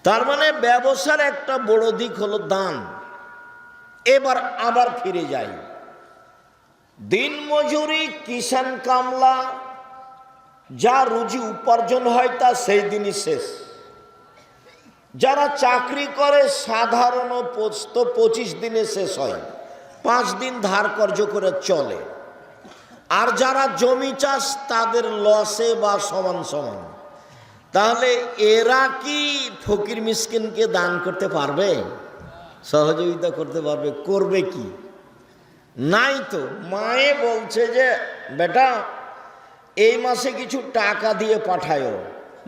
তার মানে ব্যবসার একটা বড় দিক হলো দান। এবার আবার ফিরে যাই, দিন মজুরি, কিষান কামলা, যা রুজি উপার্জন হয় তা সেই দিনই শেষ। যারা চাকরি করে সাধারণ পোস্ত 25 দিনে শেষ হয়, 5 দিন ধার কর্য করে চলে। আর যারা জমি চাষ তাদের লসে বা সমান সমান। তাহলে এরা কি ফকির মিসকিনকে দান করতে পারবে, সহযোগিতা করতে পারবে? করবে কি? নাই তো। মায়ে বলছে যে বেটা এই মাসে কিছু টাকা দিয়ে পাঠায়ো,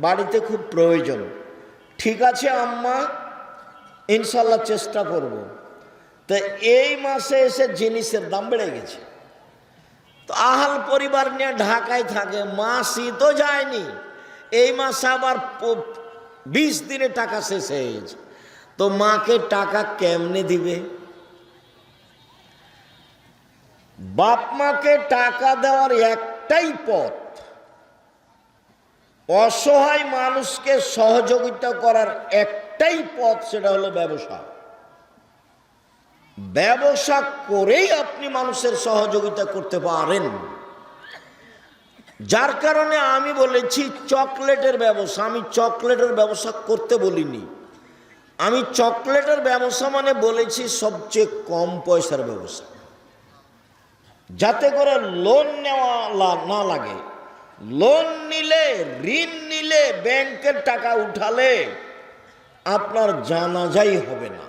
বাড়িতে খুব প্রয়োজন। ঠিক আছে আম্মা, ইনশাল্লাহ চেষ্টা করব। তো এই মাসে এসে জিনিসের দাম বেড়ে গেছে, তো আহাল পরিবার নিয়ে ঢাকায় থাকে, মাসই তো যায়নি, এই মাসে আবার 20 দিনে টাকা শেষ হয়ে গেছে। তো মাকে টাকা কেমনে দিবে? বাপ মাকে টাকা দেওয়ার একটাই পথ, অসহায় মানুষকে সহযোগিতা করার একটাই পথ, সেটা হলো ব্যবসা। ব্যবসা করেই আপনি মানুষের সহযোগিতা করতে পারেন। যার কারণে আমি বলেছি চকলেটের ব্যবসা। আমি চকলেটের ব্যবসা করতে বলিনি, আমি চকলেটের ব্যবসা মানে বলেছি সবচেয়ে কম পয়সার ব্যবসা, যাতে করে লোন নেওয়া না লাগে। লোন নিলে, ঋণ নিলে, ব্যাংকের টাকা উঠালে আপনার জানাজাই হবে না।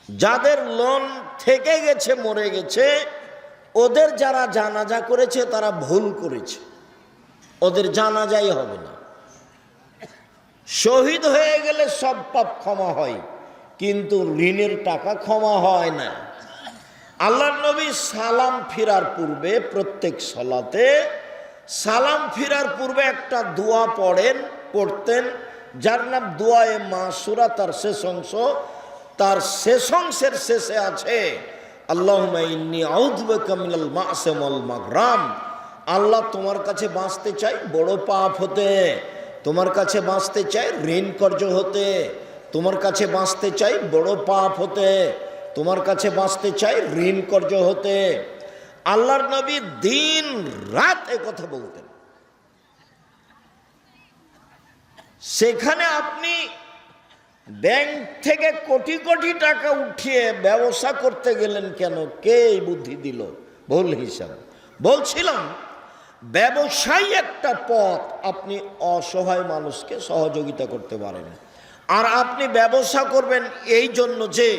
যাদের লোন থেকে গেছে, মরে গেছে, ওদের যারা জানাজা করেছে তারা ভুল করেছে, ওদের জানাজাই হবে না। শহীদ হয়ে গেলে সব পাপ ক্ষমা হয়, কিন্তু ঋণের টাকা ক্ষমা হয় না। আল্লাহর নবী সালাম ফিরার পূর্বে, প্রত্যেক সালাতে সালাম ফিরার পূর্বে একটা দোয়া পড়তেন, যার নাম দোয়ায়ে মাসুরা। তার শেষ অংশ, তার শেষ অংশের শেষে আছে আল্লাহুম্মা ইন্নী আউযু বিকা মিনাল মা'সিম ওয়াল মাগরাম। আল্লাহ তোমার কাছে বাঁচতে চাই বড় পাপ হতে, তোমার কাছে বাঁচতে চাই ঋণ কর্য হতে, তোমার কাছে বাঁচতে চাই বড় পাপ হতে, তোমার কাছে বাঁচতে চাই ঋণ কর্য হতে। আল্লাহর নবী দিন রাত এ কথা বলতেন। সেখানে আপনি ব্যাংক থেকে কোটি কোটি টাকা উঠিয়ে ব্যবসা করতে গেলেন কেন? কে এই বুদ্ধি দিল? ভুল হিসাব। বলছিলাম ব্যবসাই একটা পথ, আপনি অসহায় মানুষকে সহযোগিতা করতে পারেন। আর আপনি ব্যবসা করবেন এই জন্য যে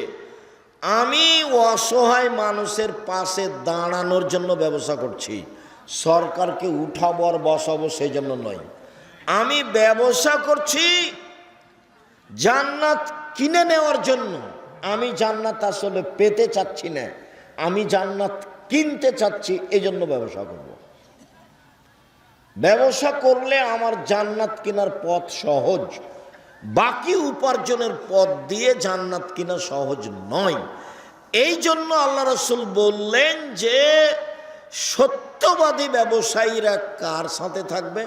আমি অসহায় মানুষের পাশে দাঁড়ানোর জন্য ব্যবসা করছি, সরকারকে উঠাবো আর বসাবো সেই জন্য নয়। আমি ব্যবসা করছি জান্নাত কিনে নেওয়ার জন্য। আমি জান্নাত আসলে পেতে চাচ্ছি না, আমি জান্নাত কিনতে চাচ্ছি, এই জন্য ব্যবসা করব। ব্যবসা করলে আমার জান্নাত কেনার পথ সহজ, বাকি উপার্জনের পথ দিয়ে জান্নাত কিনা সহজ নয়। এই জন্য আল্লাহ রাসূল বললেন যে সত্যবাদী ব্যবসায়ীরা কার সাথে থাকবে?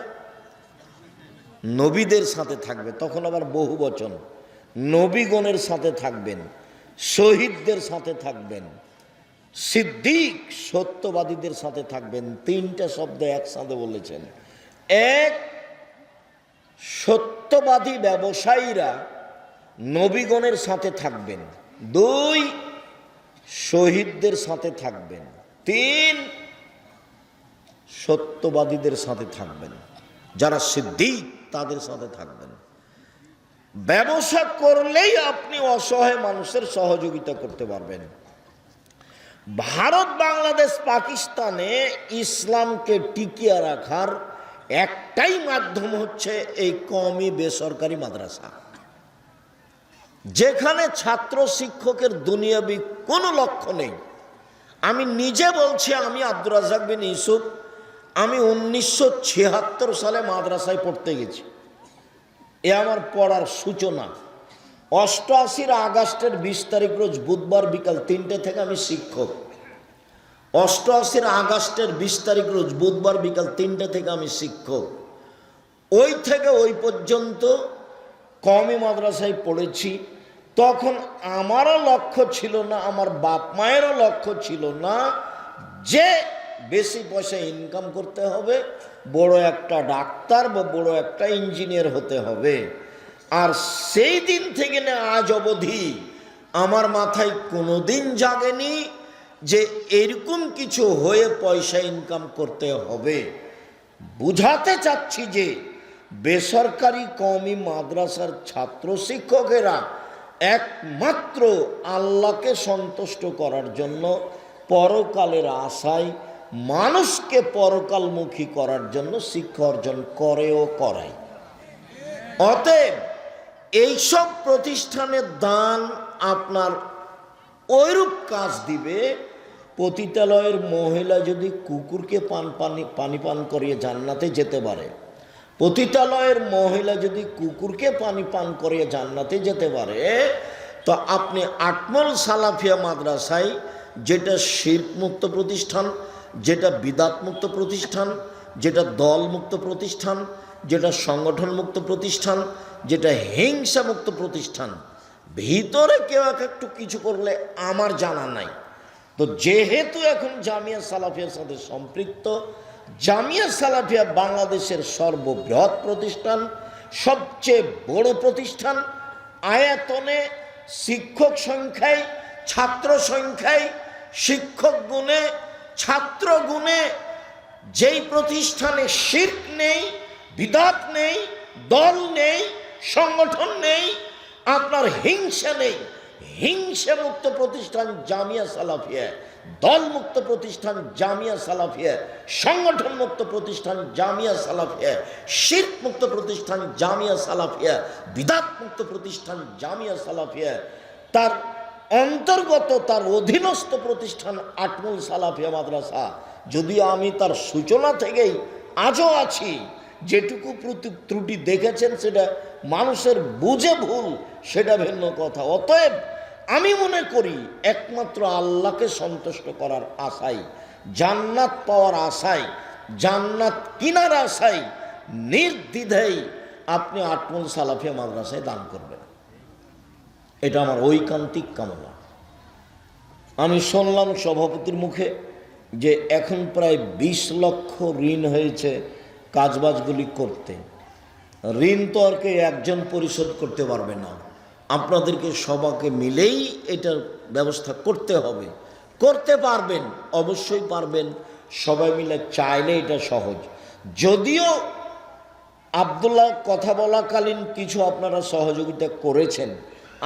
নবীদের সাথে থাকবে। তখন আবার বহু বচন, নবীগণের সাথে থাকবেন, শহীদদের সাথে থাকবেন, সিদ্দিক সত্যবাদীদের সাথে থাকবেন। 3টা শব্দ একসাথে বলেছেন। এক, সত্যবাদী ব্যবসায়ীরা নবীগণের সাথে থাকবেন। 2, শহীদদের সাথে থাকবেন। 3, সত্যবাদীদের সাথে থাকবেন, যারা সিদ্দিক তাদের সাথে থাকবেন। ব্যবসা করলেই আপনি অসহায় মানুষের সহযোগিতা করতে পারবেন। ভারত, বাংলাদেশ, পাকিস্তানে ইসলামকে টিকিয়ে রাখার একটাই মাধ্যম হচ্ছে এই কওমি বেসরকারি মাদ্রাসা, যেখানে ছাত্র শিক্ষকের দুনিয়াবি কোনো লক্ষ্য নেই। আমি নিজে বলছি, আমি আব্দুর রাজ্জাক বিন ইউসুফ, আমি 1976 সালে মাদ্রাসায় পড়তে গেছি। এ আমার পড়ার সূচনা। 88 আগস্টের 20 তারিখ রোজ বুধবার বিকাল 3টে থেকে আমি শিক্ষক। 88 আগস্টের 20 তারিখ রোজ বুধবার বিকাল 3টে থেকে আমি শিক্ষক। ওই থেকে ওই পর্যন্ত কওমি মাদ্রাসায় পড়েছি। তখন আমারও লক্ষ্য ছিল না, আমার বাপ মায়েরও লক্ষ্য ছিল না যে বেশি পয়সা ইনকাম করতে হবে, বড় একটা ডাক্তার বা বড় একটা ইঞ্জিনিয়ার হতে হবে। আর সেই দিন থেকে না আজ অবধি আমার মাথায় কোনোদিন জাগেনি যে এরকম কিছু হয়ে পয়সা ইনকাম করতে হবে। বুঝাতে চাচ্ছি যে বেসরকারি কওমি মাদ্রাসার ছাত্র শিক্ষকেরা একমাত্র আল্লাহকে সন্তুষ্ট করার জন্য, পরকালের আশায় মানুষকে পরকালমুখী করার জন্য শিক্ষা অর্জন করেও করায়। অতএব এইসব প্রতিষ্ঠানের দান আপনার ওইরূপ কাজ দিবে। পতিতালয়ের মহিলা যদি কুকুরকে পানি পান করিয়ে জান্নাতে যেতে পারে, পতিতালয়ের মহিলা যদি কুকুরকে পানি পান করিয়ে জান্নাতে যেতে পারে, তো আপনি আটমল সালাফিয়া মাদ্রাসায়, যেটা শিরক মুক্ত প্রতিষ্ঠান, যেটা বিদাত মুক্ত প্রতিষ্ঠান, যেটা দল মুক্ত প্রতিষ্ঠান, যেটা সংগঠন মুক্ত প্রতিষ্ঠান, যেটা হিংসা মুক্ত প্রতিষ্ঠান, ভিতরে কেউ একটু কিছু করলে আমার জানা নাই। তো যেহেতু এখন জামিয়া সালাফিয়ার সাথে সম্পৃক্ত, জামিয়া সালাফিয়া বাংলাদেশের সর্ববৃহৎ প্রতিষ্ঠান, সবচেয়ে বড় প্রতিষ্ঠান, আয়তনে, শিক্ষক সংখ্যায়, ছাত্র সংখ্যায়, শিক্ষক গুণে, ছাত্র গুণে, যেই প্রতিষ্ঠানে শিরক নেই, বিদাত নেই, দল নেই, সংগঠন নেই, আপনার হিংসা নেই, হিংসা মুক্ত প্রতিষ্ঠান জামিয়া সালাফিয়া, দল মুক্ত প্রতিষ্ঠান জামিয়া সালাফিয়া, সংগঠন মুক্ত প্রতিষ্ঠান জামিয়া সালাফিয়া, শিরক মুক্ত প্রতিষ্ঠান জামিয়া সালাফিয়া, বিদাত মুক্ত প্রতিষ্ঠান জামিয়া সালাফিয়া, তার অন্তর্গত তার অধীনস্থ প্রতিষ্ঠান আটমল সালাফিয়া মাদ্রাসা। যদিও আমি তার সূচনা থেকেই আজও আছি, যেটুকু ত্রুটি দেখেছেন সেটা মানুষের বুঝে ভুল, সেটা ভিন্ন কথা। অতএব আমি মনে করি একমাত্র আল্লাহকে সন্তুষ্ট করার আশায়, জান্নাত পাওয়ার আশায়, জান্নাত কিনার আশায় নির্দ্বিধায় আপনি আটমল সালাফিয়া মাদ্রাসায় দান করবেন, এটা আমার ঐকান্তিক কামনা। আমি শুনলাম সভাপতির মুখে যে এখন প্রায় 20 লক্ষ ঋণ হয়েছে কাজবাজগুলি করতে। ঋণ তো আর কে একজন পরিশোধ করতে পারবে না, আপনাদেরকে সবাইকে মিলেই এটার ব্যবস্থা করতে হবে। করতে পারবেন, অবশ্যই পারবেন, সবাই মিলে চাইলে এটা সহজ। যদিও আব্দুল্লাহ কথা বলাকালীন কিছু আপনারা সহযোগিতা করেছেন,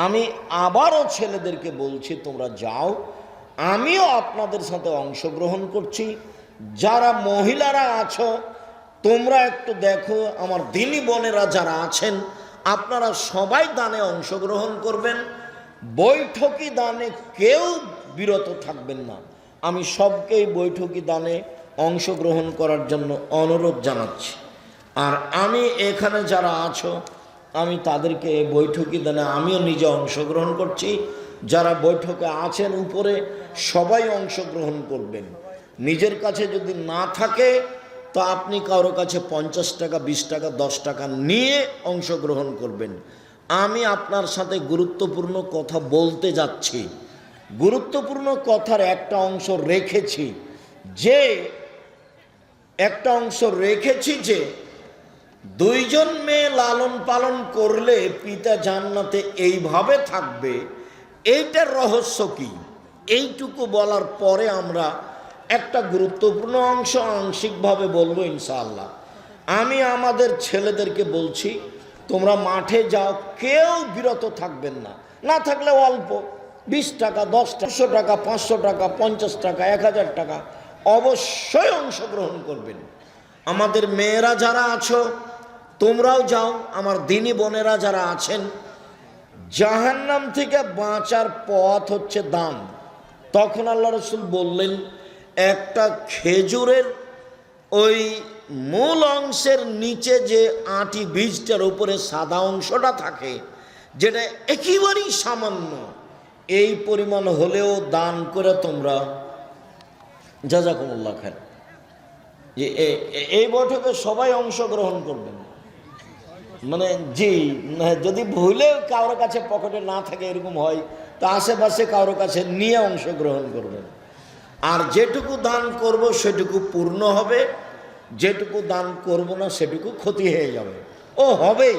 আমি আবারও ছেলেদেরকে বলছি তোমরা যাও, আমিও আপনাদের সাথে অংশগ্রহণ করছি। যারা মহিলারা আছো তোমরা একটু দেখো, আমার দিনী বোনেরা যারা আছেন আপনারা সবাই দানে অংশগ্রহণ করবেন। বৈঠকি দানে কেউ বিরত থাকবেন না। আমি সবকেই বৈঠকি দানে অংশগ্রহণ করার জন্য অনুরোধ জানাচ্ছি। আর আমি এখানে যারা আছো আমি তাদেরকে বৈঠকি দানে আমিও নিজে অংশগ্রহণ করছি। যারা বৈঠকে আছেন উপরে সবাই অংশগ্রহণ করবেন। নিজের কাছে যদি না থাকে তো আপনি কারো কাছে 50 টাকা, 20 টাকা, 10 টাকা নিয়ে অংশগ্রহণ করবেন। আমি আপনার সাথে গুরুত্বপূর্ণ কথা বলতে যাচ্ছি। গুরুত্বপূর্ণ কথার একটা অংশ রেখেছি যে 2 জন মেয়ে লালন পালন করলে পিতা জান্নাতে এইভাবে থাকবে, এইটার রহস্য কি, এইটুকু বলার পরে আমরা একটা গুরুত্বপূর্ণ অংশ আংশিকভাবে বলবো ইনশাআল্লাহ। আমি আমাদের ছেলেদেরকে বলছি তোমরা মাঠে যাও, কেউ বিরত থাকবেন না। না থাকলে অল্প 20 টাকা, 10 টাকা, 100 টাকা, 500 টাকা, 50 টাকা, 1000 টাকা অবশ্যই অংশগ্রহণ করবেন। আমাদের মেয়েরা যারা আছো তোমরাও যাও। আমার দিনী বোনেরা যারা আছেন, জাহান্নাম থেকে বাঁচার পথ হচ্ছে দান। তখন আল্লাহ রসুল বললেন একটা খেজুরের ওই মূল অংশের নিচে যে আটি বীজটার উপরে সাদা অংশটা থাকে, যেটা একেবারেই সামান্য, এই পরিমাণ হলেও দান করে তোমরা জাযাকুমুল্লাহ খায়র। যে এই বৈঠকে সবাই অংশগ্রহণ করবেন। মানে জি, যদি ভুলেও কারোর কাছে পকেটে না থাকে এরকম হয়, তো আশেপাশে কারোর কাছে নিয়ে অংশগ্রহণ করবেন। আর যেটুকু দান করব সেটুকু পূর্ণ হবে, যেটুকু দান করব না সেটুকু ক্ষতি হয়ে যাবে। ও হবেই,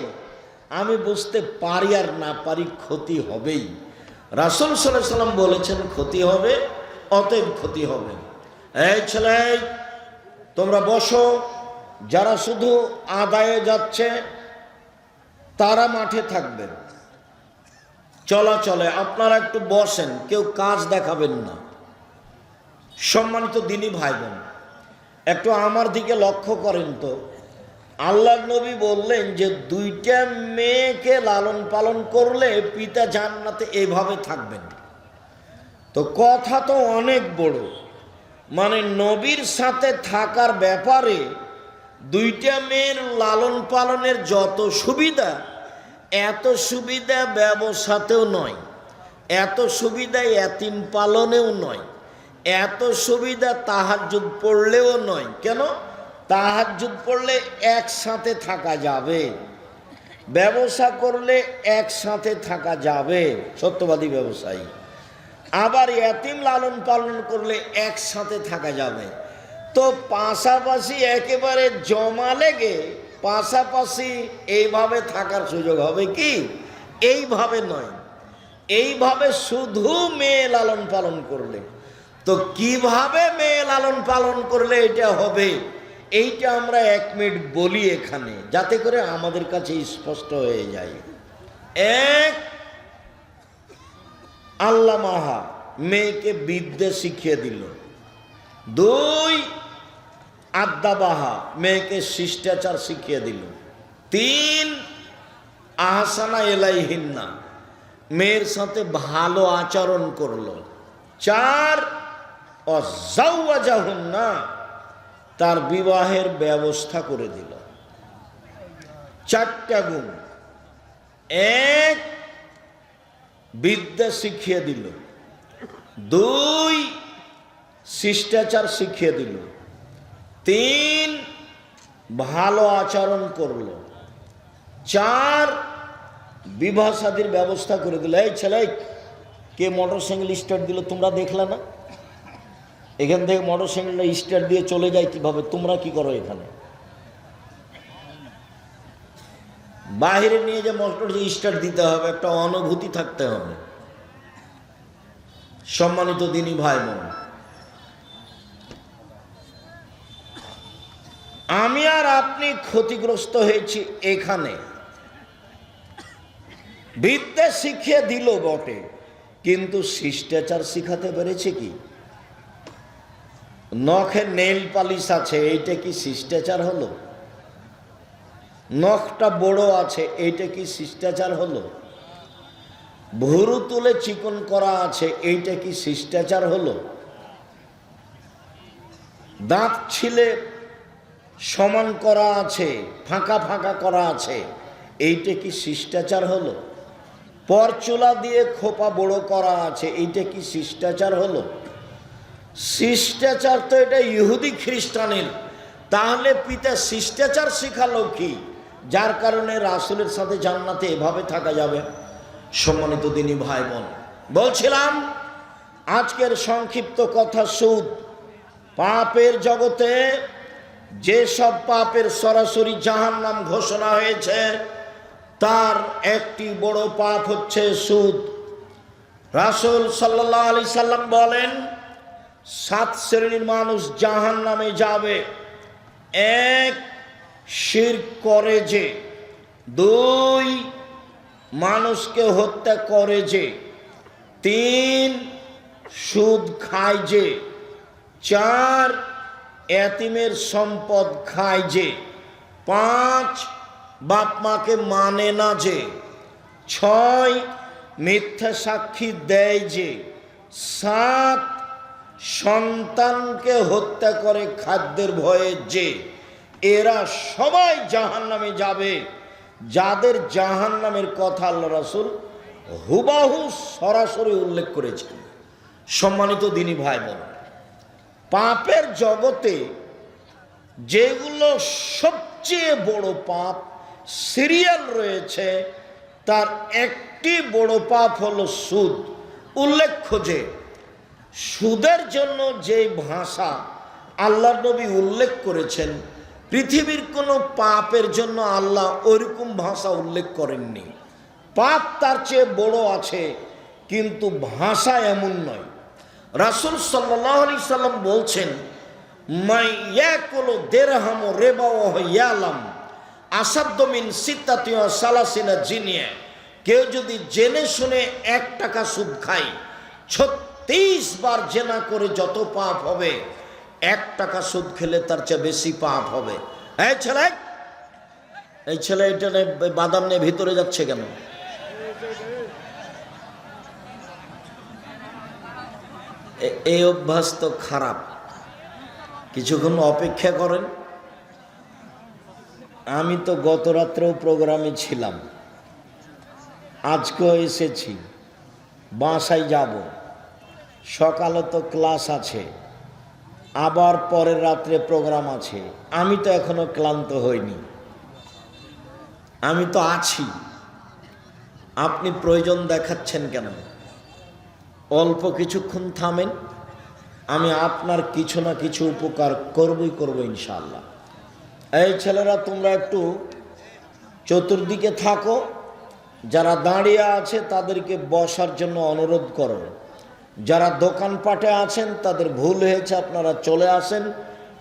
আমি বুঝতে পারি আর না পারি, ক্ষতি হবেই। রাসূল সাল্লাল্লাহু আলাইহি সাল্লাম বলেছেন ক্ষতি হবে, অতএব ক্ষতি হবে। এই ছেলে, তোমরা বসো। যারা শুধু আদায়ে যাচ্ছে তারা মাঠে থাকবেন, চলাচলে আপনারা একটু বসেন, কেউ কাজ দেখাবেন না। সম্মানিত দিনী ভাই বোন, একটু আমার দিকে লক্ষ্য করেন তো। আল্লাহর নবী বললেন যে দুইটা মেয়েকে লালন পালন করলে পিতা জান্নাতে এভাবে থাকবেন। তো কথা তো অনেক বড়, মানে নবীর সাথে থাকার ব্যাপারে দুইটা মেয়ের লালন পালনের যত সুবিধা, এত সুবিধা ব্যবসাতেও নয়, এত সুবিধা এতিম পালনেও নয়, এত সুবিধা তাহাজ্জুদ পড়লেও নয়। কেন? তাহাজ্জুদ পড়লে একসাথে থাকা যাবে, ব্যবসা করলে একসাথে থাকা যাবে, সত্যবাদী ব্যবসায়ী। আবার এতিম লালন পালন করলে একসাথে থাকা যাবে। তো পাশাপাশি একেবারে জমা লেগে পাশাপাশি এইভাবে থাকার সুযোগ হবে কি? এইভাবে নয়, এইভাবে শুধু মেয়ে লালন পালন করলে। তো কিভাবে মেয়ে লালন পালন করলে এটা হবে, এইটা আমরা 1 মিনিট বলি এখানে, যাতে করে আমাদের কাছে স্পষ্ট হয়ে যায়। এক, আল্লাহ মাহা মেয়েকে বিদ্যা শিখিয়ে দিল। 2, আদ্দাবাহা মেয়েকে শিষ্টাচার শিখিয়ে দিল। 3, আহসানা এলাইহিন্না মেয়ের সাথে ভালো আচরণ করলো। 4, অজাওয়াজাহুন্না তার বিবাহের ব্যবস্থা করে দিল। 4টা গুণ। 1, বিদ্যা শিখিয়ে দিল। 2, শিষ্টাচার শিখিয়ে দিল। 3, ভালো আচরণ করলো। 4, বিবাহ শাদীর ব্যবস্থা করে দিল। এই ছেলে, কে মোটরসাইকেল স্টার্ট দিল তোমরা দেখলে না? এখান থেকে মোটরসাইকেলটা স্টার্ট দিয়ে চলে যায় কিভাবে? তোমরা কি করো এখানে? বাহিরে নিয়ে যে মোটর স্টার্ট দিতে হবে, একটা অনুভূতি থাকতে হবে। সম্মানিত দিনী ভাই বোন, আমি আর আপনি ক্ষতিগ্রস্ত হয়েছি এখানে। বিদ্যা শিখিয়ে দিল বটে, কিন্তু শিষ্টাচার শিখাতে পেরেছে কি? নখে নেল পালিশ আছে, এইটা কি শিষ্টাচার হলো? নখটা বড় আছে, এইটা কি শিষ্টাচার হলো? ভুরু তুলে চিকন করা আছে, এইটা কি শিষ্টাচার হলো? দাঁত ছিলে সমান করা আছে, ফাঁকা ফাঁকা করা আছে, এইটা কি শিষ্টাচার হলো? পরচুলা দিয়ে খোপা বড় করা আছে, এইটা কি শিষ্টাচার হলো? শিষ্টাচার তো এটা ইহুদি খ্রিস্টানের। তাহলে পিতা শিষ্টাচার শিখালো কি, যার কারণে রাসূলের সাথে জান্নাতে এভাবে থাকা যাবে? সম্মানিত দিনী ভাই বোন, বলছিলাম আজকের সংক্ষিপ্ত কথা, সুদ। পাপের জগতে যেসব পাপের সরাসরি জাহান্নাম ঘোষণা হয়েছে, তার একটি বড় পাপ হচ্ছে সুদ। রাসূল সাল্লাল্লাহু আলাইহি সাল্লাম বলেন 7 শ্রেণীর মানুষ জাহান্নামে যাবে। 1, শিরক করে যে। 2, মানুষকে হত্যা করে যে। 3, সুদ খায় যে। 4, এতিমের সম্পদ খায় যে। 5, বাপ মাকে মানে না যে। 6, মিথ্যা সাক্ষী দেয় যে। 7, সন্তানকে হত্যা করে খাদ্যের ভয়ে যে। এরা সবাই জাহান্নামে যাবে। যাদের জাহান্নামের কথা আল্লাহ রাসূল হুবাহু সরাসরি উল্লেখ করেছেন। সম্মানিত দিনী ভাই বোন, পাপের জগতে যেগুলো সবচেয়ে বড় পাপ, সিরিয়াল রয়েছে, তার একটি বড় পাপ হলো সুদ। উল্লেখ্য যে সুদের জন্য যে ভাষা আল্লাহর নবী উল্লেখ করেছেন, পৃথিবীর কোনো পাপের জন্য আল্লাহ ওইরকম ভাষা উল্লেখ করেননি। পাপ তার চেয়ে বড় আছে, কিন্তু ভাষা এমন নয়। রাসূল সাল্লাল্লাহু আলাইহি সাল্লাম বলছেন, মাই ইয়াকুলু দিরহাম রিবা ওয়া ইয়ালাম আসাদ্দু মিন সিত্তাতি ওয়া সালাসিনা জিনিয়া। কেউ যদি জেনে শুনে 1 টাকা সুদ খায়, 36 বার জেনা করে যত পাপ হবে, 1 টাকা সুদ খেলে তার চেয়ে বেশি পাপ হবে। এই ছেলে এটা বাদাম নিয়ে ভিতরে যাচ্ছে কেন? এই অভ্যাস তো খারাপ। কিছুক্ষণ অপেক্ষা করেন। আমি তো গত রাত্রেও প্রোগ্রামে ছিলাম, আজকেও এসেছি, বাসায় যাব, সকালে তো ক্লাস আছে, আবার পরের রাত্রে প্রোগ্রাম আছে। আমি তো এখনো ক্লান্ত হইনি, আমি তো আছি। আপনি প্রয়োজন দেখাচ্ছেন কেন? অল্প কিছুক্ষণ থামেন, আমি আপনার কিছু না কিছু উপকার করবো ইনশাআল্লাহ। এই ছেলেরা, তোমরা একটু চতুর্দিকে থাকো, যারা দাঁড়িয়ে আছে তাদেরকে বসার জন্য অনুরোধ করো। যারা দোকানপাটে আছেন তাদের ভুল হয়েছে, আপনারা চলে আসেন,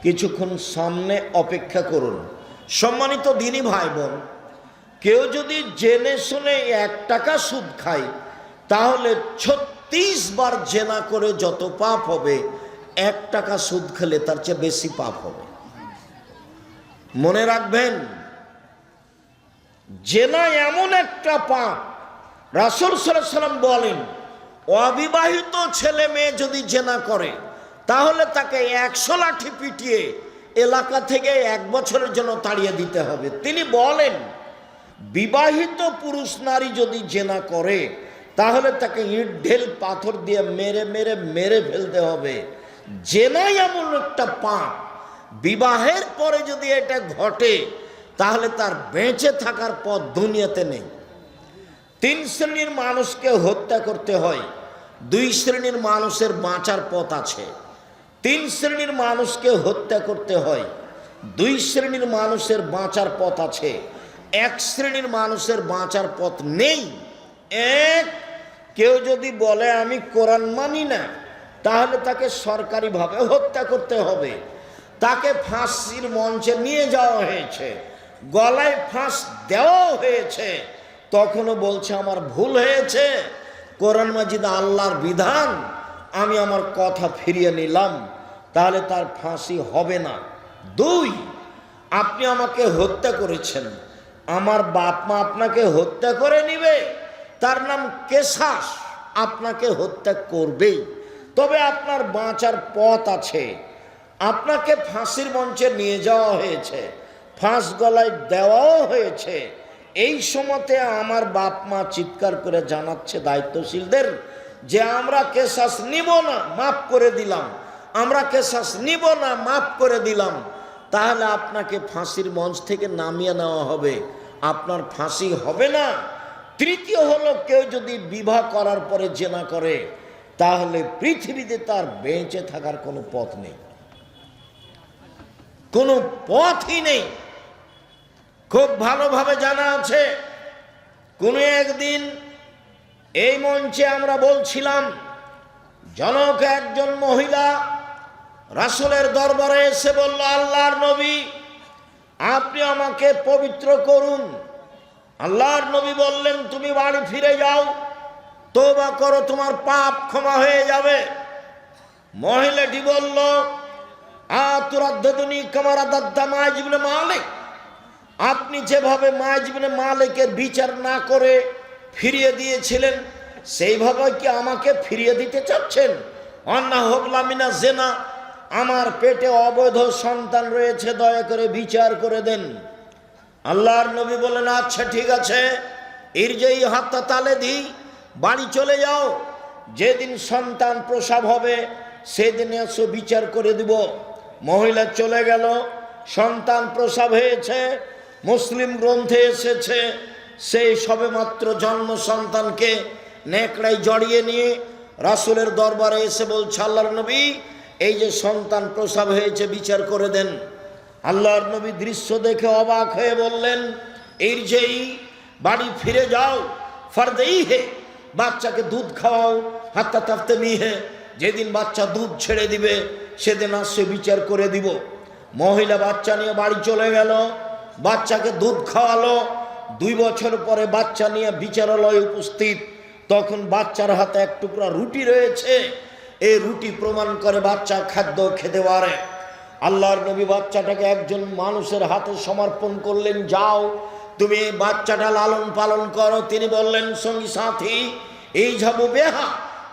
কিছুক্ষণ সামনে অপেক্ষা করুন। সম্মানিত দিনী ভাই বোন, কেউ যদি জেনে শুনে 1 টাকা সুদ খায়, তাহলে 36 বার জেনা করে যত পাপ হবে, 1 টাকা সুদ খেলে তার চেয়ে বেশি পাপ হবে। মনে রাখবেন, জেনা এমন একটা পাপ, রাসূল সাল্লাল্লাহু আলাইহি সাল্লাম বলেন, অবিবাহিত ছেলে মেয়ে যদি জেনা করে, তাহলে তাকে 100 লাঠি পিটিয়ে এলাকা থেকে 1 বছরের জন্য তাড়িয়ে দিতে হবে। তিনি বলেন, বিবাহিত পুরুষ নারী যদি জেনা করে, তাহলে তাকে ইট ঢেল পাথর দিয়ে মেরে ফেলতে হবে। জেনাই এমন একটা পাপ, বিবাহের পরে যদি এটা ঘটে, তাহলে তার বেঁচে থাকার পথ দুনিয়াতে নেই। 3 শ্রেণীর মানুষকে হত্যা করতে হয়, 2 শ্রেণীর মানুষের বাঁচার পথ আছে। 3 শ্রেণীর মানুষকে হত্যা করতে হয়, 2 শ্রেণীর মানুষের বাঁচার পথ আছে। 1 শ্রেণীর মানুষের বাঁচার পথ নেই। কেউ যদি বলে আমি কোরআন মানি না, তাহলে তাকে সরকারিভাবে হত্যা করতে হবে। তাকে ফাঁসির মঞ্চে নিয়ে যাওয়া হয়েছে, গলায় ফাঁস দেওয়া হয়েছে, তখনও বলছে আমার ভুল হয়েছে, কোরআন মাজিদ আল্লাহর বিধান, আমি আমার কথা ফিরিয়ে নিলাম, তাহলে তার ফাঁসি হবে না। 2, আপনি আমাকে হত্যা করেছেন, আমার বাপ মা আপনাকে হত্যা করে নিবে, তার নাম কেসাস, আপনাকে হত্যা করবেই। তবে আপনার বাঁচার পথ আছে। আপনাকে ফাঁসির মঞ্চে নিয়ে যাওয়া হয়েছে, ফাঁস গলায় দেওয়াও হয়েছে। এই সময়তে আমার বাপ মা চিৎকার করে জানাচ্ছে দায়িত্বশীলদের যে আমরা কেসাস নিব না, মাফ করে দিলাম, আমরা কেসাস নিব না, মাফ করে দিলাম। তাহলে আপনাকে ফাঁসির মঞ্চ থেকে নামিয়ে নেওয়া হবে, আপনার ফাঁসি হবে না। 3 হলো, কেউ যদি বিবাহ করার পরে জেনা করে, তাহলে পৃথিবীতে তার বেঁচে থাকার কোনো পথ নেই, কোনো পথই নেই। খুব ভালোভাবে জানা আছে, কোনো একদিন এই মঞ্চে আমরা বলছিলাম, জনক একজন মহিলা রাসূলের দরবারে এসে বলল, আল্লাহর নবী আপনি আমাকে পবিত্র করুন। আল্লাহর নবী বললেন, তুমি বাড়ি ফিরে যাও, তওবা করো, তোমার পাপ ক্ষমা হয়ে যাবে। মহিলাটি বলল, আতুরাদ্দুনি কামা রাদাদ্দা মাইজ ইবনে মালিক, আপনি যেভাবে মাইজ ইবনে মালিকের বিচার না করে ফিরিয়ে দিয়েছিলেন, সেইভাবে কি আমাকে ফিরিয়ে দিতে চাচ্ছেন? অন্না হবলা মিনা জেনা, আমার পেটে অবৈধ সন্তান রয়েছে, দয়া করে বিচার করে দেন। আল্লাহর নবী বলেন, আচ্ছা ঠিক আছে, ইরজাই হাত্তা তালে দি, বাড়ি চলে যাও, যেদিন সন্তান প্রসব হবে সেদিন এসো, বিচার করে দিব। মহিলা চলে গেল, সন্তান প্রসব হয়েছে, মুসলিম গ্রন্থে এসেছে, সেই সবেমাত্র জন্ম সন্তানকে নেকড়ায় জড়িয়ে নিয়ে রাসূলের দরবারে এসে বলছে, আল্লাহর নবী, এই যে সন্তান প্রসব হয়েছে বিচার করে দেন। আল্লাহর নবী দৃশ্য দেখে অবাক হয়ে বললেন, এর যেই বাড়ি ফিরে যাও, ফারদেই হে, বাচ্চাকে দুধ খাওয়াও, হাত্তা তাফতে নিহে, যেদিন বাচ্চা দুধ ছেড়ে দিবে সেদিন আসছে বিচার করে দিব। মহিলা বাচ্চা নিয়ে বাড়ি চলে গেল, বাচ্চাকে দুধ খাওয়ালো। 2 বছর পরে বাচ্চা নিয়ে বিচারালয়ে উপস্থিত। তখন বাচ্চার হাতে এক টুকরা রুটি রয়েছে। এই রুটি প্রমাণ করে বাচ্চা খাদ্য খেতে পারে। আল্লাহর নবী বাচ্চাটাকে একজন মানুষের হাতে সমর্পণ করলেন, যাও তুমি এই বাচ্চাটা লালন পালন করো। তিনি বললেন, সঙ্গী সাথী, এই যাবো বেহা,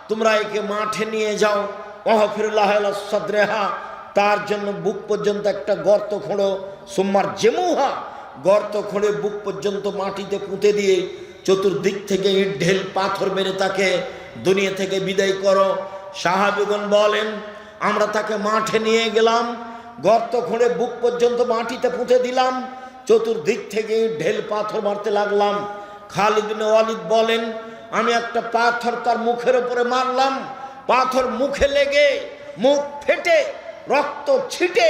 তোমরা একে মাঠে নিয়ে যাও। ওয়াহফিরুল্লাহ সাদরেহা, তার জন্য বুক পর্যন্ত একটা গর্ত খোঁড়ো। সুম্মার জেমুহা, গর্ত খোঁড়ে বুক পর্যন্ত মাটিতে পুঁতে দিয়ে চতুর্দিক থেকে ইট ঢেল পাথর মেরে তাকে দুনিয়া থেকে বিদায় করো। সাহাবীগণ বলেন, আমরা তাকে মাঠে নিয়ে গেলাম, গর্ত খুঁড়ে বুক পর্যন্ত মাটিতে পুঁতে দিলাম, চতুর্দিক থেকে ঢেল পাথর মারতে লাগলাম। খালিদ বিন ওয়ালিদ বলেন, আমি একটা পাথর তার মুখের উপরে মারলাম, পাথর মুখে লেগে মুখ ফেটে রক্ত ছিটে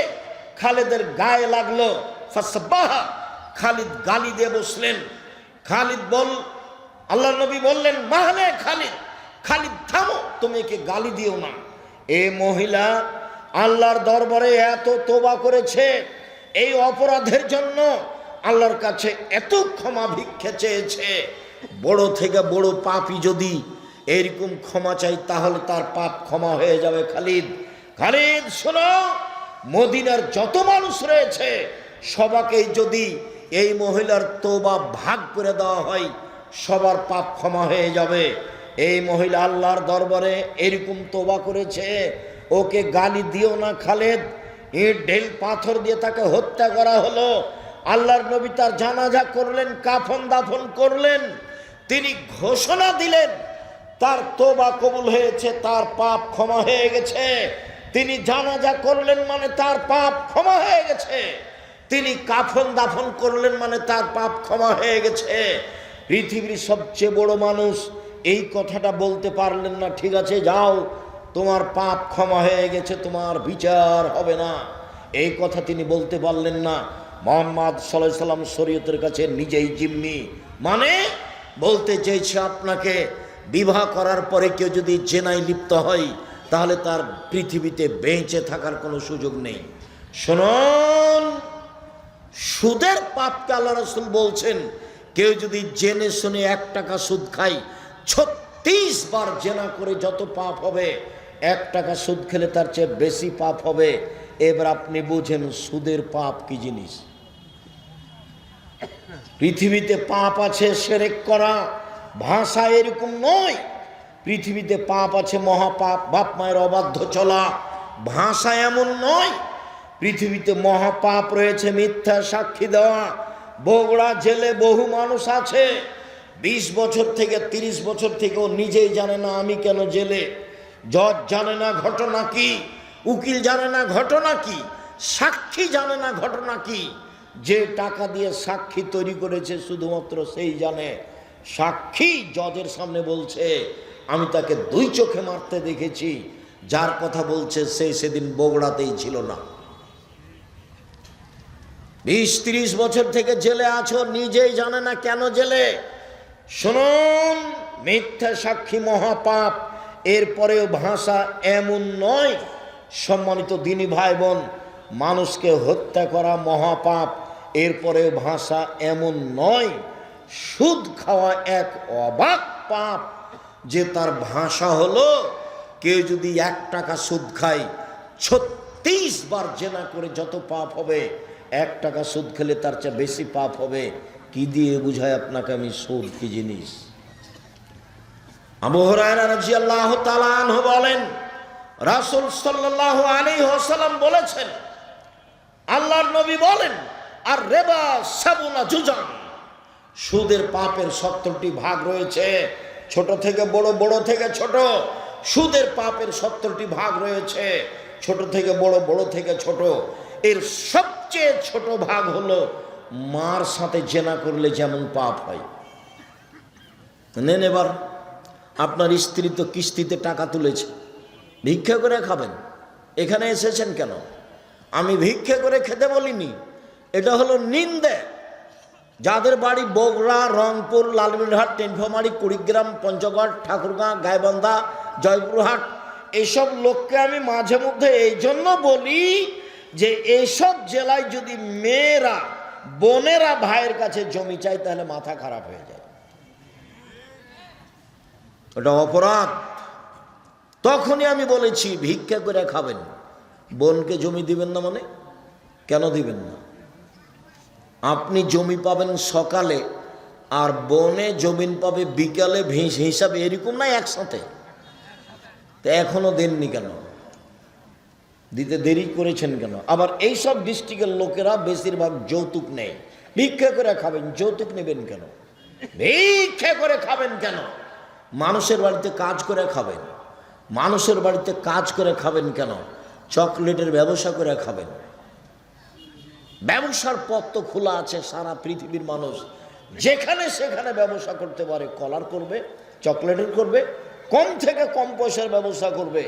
খালিদের গায়ে লাগলো। ফাসবাহা, খালিদ গালি দিয়ে বসলেন। খালিদ আল্লাহর নবী বললেন, মাহলে খালিদ, খালিদ থামো, তুমি একে গালি দিও না। এ মহিলা আল্লাহর দরবারে এত তোবা করেছে, এই অপরাধের জন্য আল্লাহর কাছে এত ক্ষমা ভিক্ষা চেয়েছে। বড় থেকে বড় পাপী যদি এরকম ক্ষমা চাই, তাহলে তার পাপ ক্ষমা হয়ে যাবে। খালিদ, খালিদ শোনো, মদিনার যত মানুষ রয়েছে সবাকেই যদি এই মহিলার তোবা ভাগ করে দেওয়া হয়, সবার পাপ ক্ষমা হয়ে যাবে। এই মহিলা আল্লাহর দরবারে এরকম তোবা করেছে, ওকে গালি দিও না খালেদ। ইট ঢেল পাথর দিয়ে তাকে হত্যা করা হলো। আল্লাহর নবী তার জানাজা করলেন, কাফন দাফন করলেন। তিনি ঘোষণা দিলেন তার তোবা কবুল হয়েছে, তার পাপ ক্ষমা হয়ে গেছে। তিনি জানাজা করলেন মানে তার পাপ ক্ষমা হয়ে গেছে। তিনি কাফন দাফন করলেন মানে তার পাপ ক্ষমা হয়ে গেছে। পৃথিবীর সবচেয়ে বড় মানুষ এই কথাটা বলতে পারলেন না, ঠিক আছে যাও, তোমার পাপ ক্ষমা হয়ে গেছে, তোমার বিচার হবে না, এই কথা তিনি বলতে পারলেন না। মুহাম্মদ সাল্লাল্লাহু আলাইহি সাল্লাম শরীয়তের কাছে নিজেই জিম্মি। মানে বলতে চেয়েছে, আপনাকে বিবাহ করার পরে কেউ যদি জেনায় লিপ্ত হয়, তাহলে তার পৃথিবীতে বেঁচে থাকার কোনো সুযোগ নেই। শুনুন, সুদের পাপকে আল্লাহ রাসূল বলছেন, কেউ যদি জেনে শুনে 1 টাকা সুদ খায়, 36 বার জেনা করে যত পাপ হবে, 1 টাকা সুদ খেলে তার চেয়ে বেশি পাপ হবে। এবার আপনি বুঝেন সুদের পাপ কি জিনিস। পৃথিবীতে পাপ আছে শিরক করা, ভাষা এরকম নয়। পৃথিবীতে পাপ আছে মহাপাপ, বাপ মায়ের অবাধ্য চলা, ভাষা এমন নয়। পৃথিবীতে মহাপাপ রয়েছে মিথ্যা সাক্ষী দেওয়া। বগুড়া জেলে বহু মানুষ আছে, 20 বছর থেকে 30 বছর থেকেও নিজেই জানে না আমি কেন জেলে। জজ জানে না ঘটনা কি, উকিল জানে না ঘটনা কি, সাক্ষী জানে না ঘটনা কি। যে টাকা দিয়ে সাক্ষী তৈরি করেছে শুধুমাত্র সেই জানে। সাক্ষী জজের সামনে বলছে, আমি তাকে 2 চোখে মারতে দেখেছি, যার কথা বলছে সে সেদিন বগুড়াতেই ছিল না। 20-30 বছর থেকে জেলে আছো, নিজেই জানে না কেন জেলে। শুনুন, মিথ্যা সাক্ষী মহাপাপ। এরপরেও ভাষা এমন নয়। সম্মানিত দিনী ভাই বোন, মানুষকে হত্যা করা মহাপাপ, এরপরেও ভাষা এমন নয়। সুদ খাওয়া এক অবাক পাপ, যে তার ভাষা হলো, কেউ যদি 1 টাকা সুদ খায়, 36 বার জেনা করে যত পাপ হবে, 1 টাকা সুদ খেলে তার চেয়ে বেশি পাপ হবে। কি দিয়ে বুঝায় আপনাকে আমি সুদ কি জিনিস? আবু হুরায়রা রাদিয়াল্লাহু তাআলা আনহু বলেন, রাসূল সাল্লাল্লাহু আলাইহি ওয়াসাল্লাম বলেছেন, আল্লাহর নবী বলেন, আর রিবা সাবুনা জুজান, সুদের পাপের 70টি ভাগ রয়েছে। ছোট থেকে বড়, বড় থেকে ছোট, সুদের পাপের 70টি ভাগ রয়েছে। ছোট থেকে বড়, বড় থেকে ছোট। এর সবচেয়ে ছোট ভাগ হলো মার সাথে জেনা করলে যেমন পাপ হয়। নেন এবার, আপনার স্ত্রী তো কিস্তিতে টাকা তুলেছে, ভিক্ষা করে খাবেন। এখানে এসেছেন কেন? আমি ভিক্ষা করে খেতে বলিনি, এটা হলো নিন্দে। যাদের বাড়ি বগুড়া, রংপুর, লালমিনহাট, টেনফামারি, কুড়িগ্রাম, পঞ্চগড়, ঠাকুরগাঁ, গাইবান্ধা, জয়পুরহাট, এইসব লোককে আমি মাঝে মধ্যে এই জন্য বলি যে এইসব জেলায় যদি মেয়েরা, বোনেরা ভাইয়ের কাছে জমি চায় তাহলে মাথা খারাপ হয়ে যায়, ওটা অপরাধ। তখনই আমি বলেছি ভিক্ষা করে খাবেন। বোনকে জমি দিবেন না মানে? কেন দিবেন না? আপনি জমি পাবেন সকালে আর বনে জমিন পাবে বিকালে, হিসাবে এরকম না একসাথে? তো এখনো দেননি কেন? দিতে দেরি করেছেন কেন? আবার এইসব ডিস্ট্রিক্টের লোকেরা বেশিরভাগ যৌতুক নেয়। ভিক্ষা করে খাবেন, যৌতুক নেবেন কেন? ভিক্ষা করে খাবেন কেন? মানুষের বাড়িতে কাজ করে খাবেন। মানুষের বাড়িতে কাজ করে খাবেন কেন? চকলেটের ব্যবসা করে খাবেন। ব্যবসার পথ তো খোলা আছে, সারা পৃথিবীর মানুষ যেখানে সেখানে ব্যবসা করতে পারে। কলার করবে, চকলেটের করবে, কম থেকে কম পয়সার ব্যবসা করবে,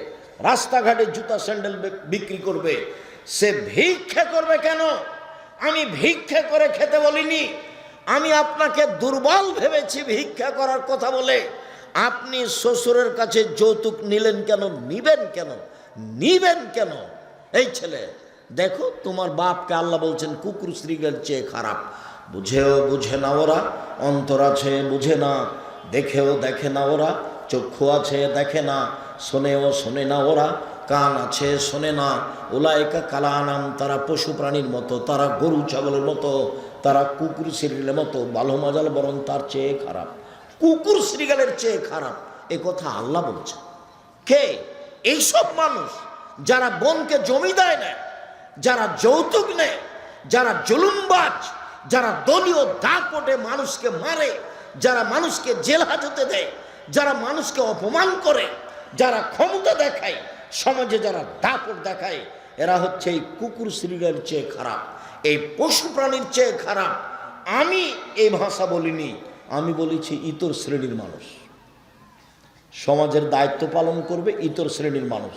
রাস্তাঘাটে জুতা স্যান্ডেল বিক্রি করবে। সে ভিক্ষা করবে কেন? আমি ভিক্ষা করে খেতে বলিনি। আমি আপনাকে দুর্বল ভেবেছি ভিক্ষা করার কথা বলে। আপনি শ্বশুরের কাছে যৌতুক নিলেন কেন? নিবেন কেন? নিবেন কেন? এই ছেলে দেখো, তোমার বাপকে আল্লাহ বলছেন কুকুর শ্রীগের চেয়ে খারাপ। বুঝেও বুঝে না ওরা, অন্তর আছে বুঝে না, দেখেও দেখে না ওরা, চক্ষু আছে দেখে না, শোনেও শোনে না ওরা, কান আছে শোনে না। উলাইকা কালানাম, তারা পশু প্রাণীর মতো, তারা গরু ছাগলের মতো, তারা কুকুর শ্রীগেলের মতো। ভালো মজাল বরং তার চেয়ে খারাপ, কুকুর শ্রীগেলের চেয়ে খারাপ। এ কথা আল্লাহ বলছে। কে? এইসব মানুষ যারা বোনকে জমি দেয় না, যারা যৌতুক নেয়, যারা জুলুমবাজ, যারা দলীয় দাপটে মানুষকে মারে, যারা মানুষকে জেল হাজতে দেয়, যারা মানুষকে অপমান করে, যারা ক্ষমতা দেখায়, সমাজে যারা দাপট দেখায়, এরা হচ্ছে এই কুকুর শ্রীগের চেয়ে খারাপ, এই পশু প্রাণীর চেয়ে খারাপ। আমি এই ভাষা বলিনি, আমি বলেছি ইতর শ্রেণীর মানুষ সমাজের দায়িত্ব পালন করবে, ইতর শ্রেণীর মানুষ।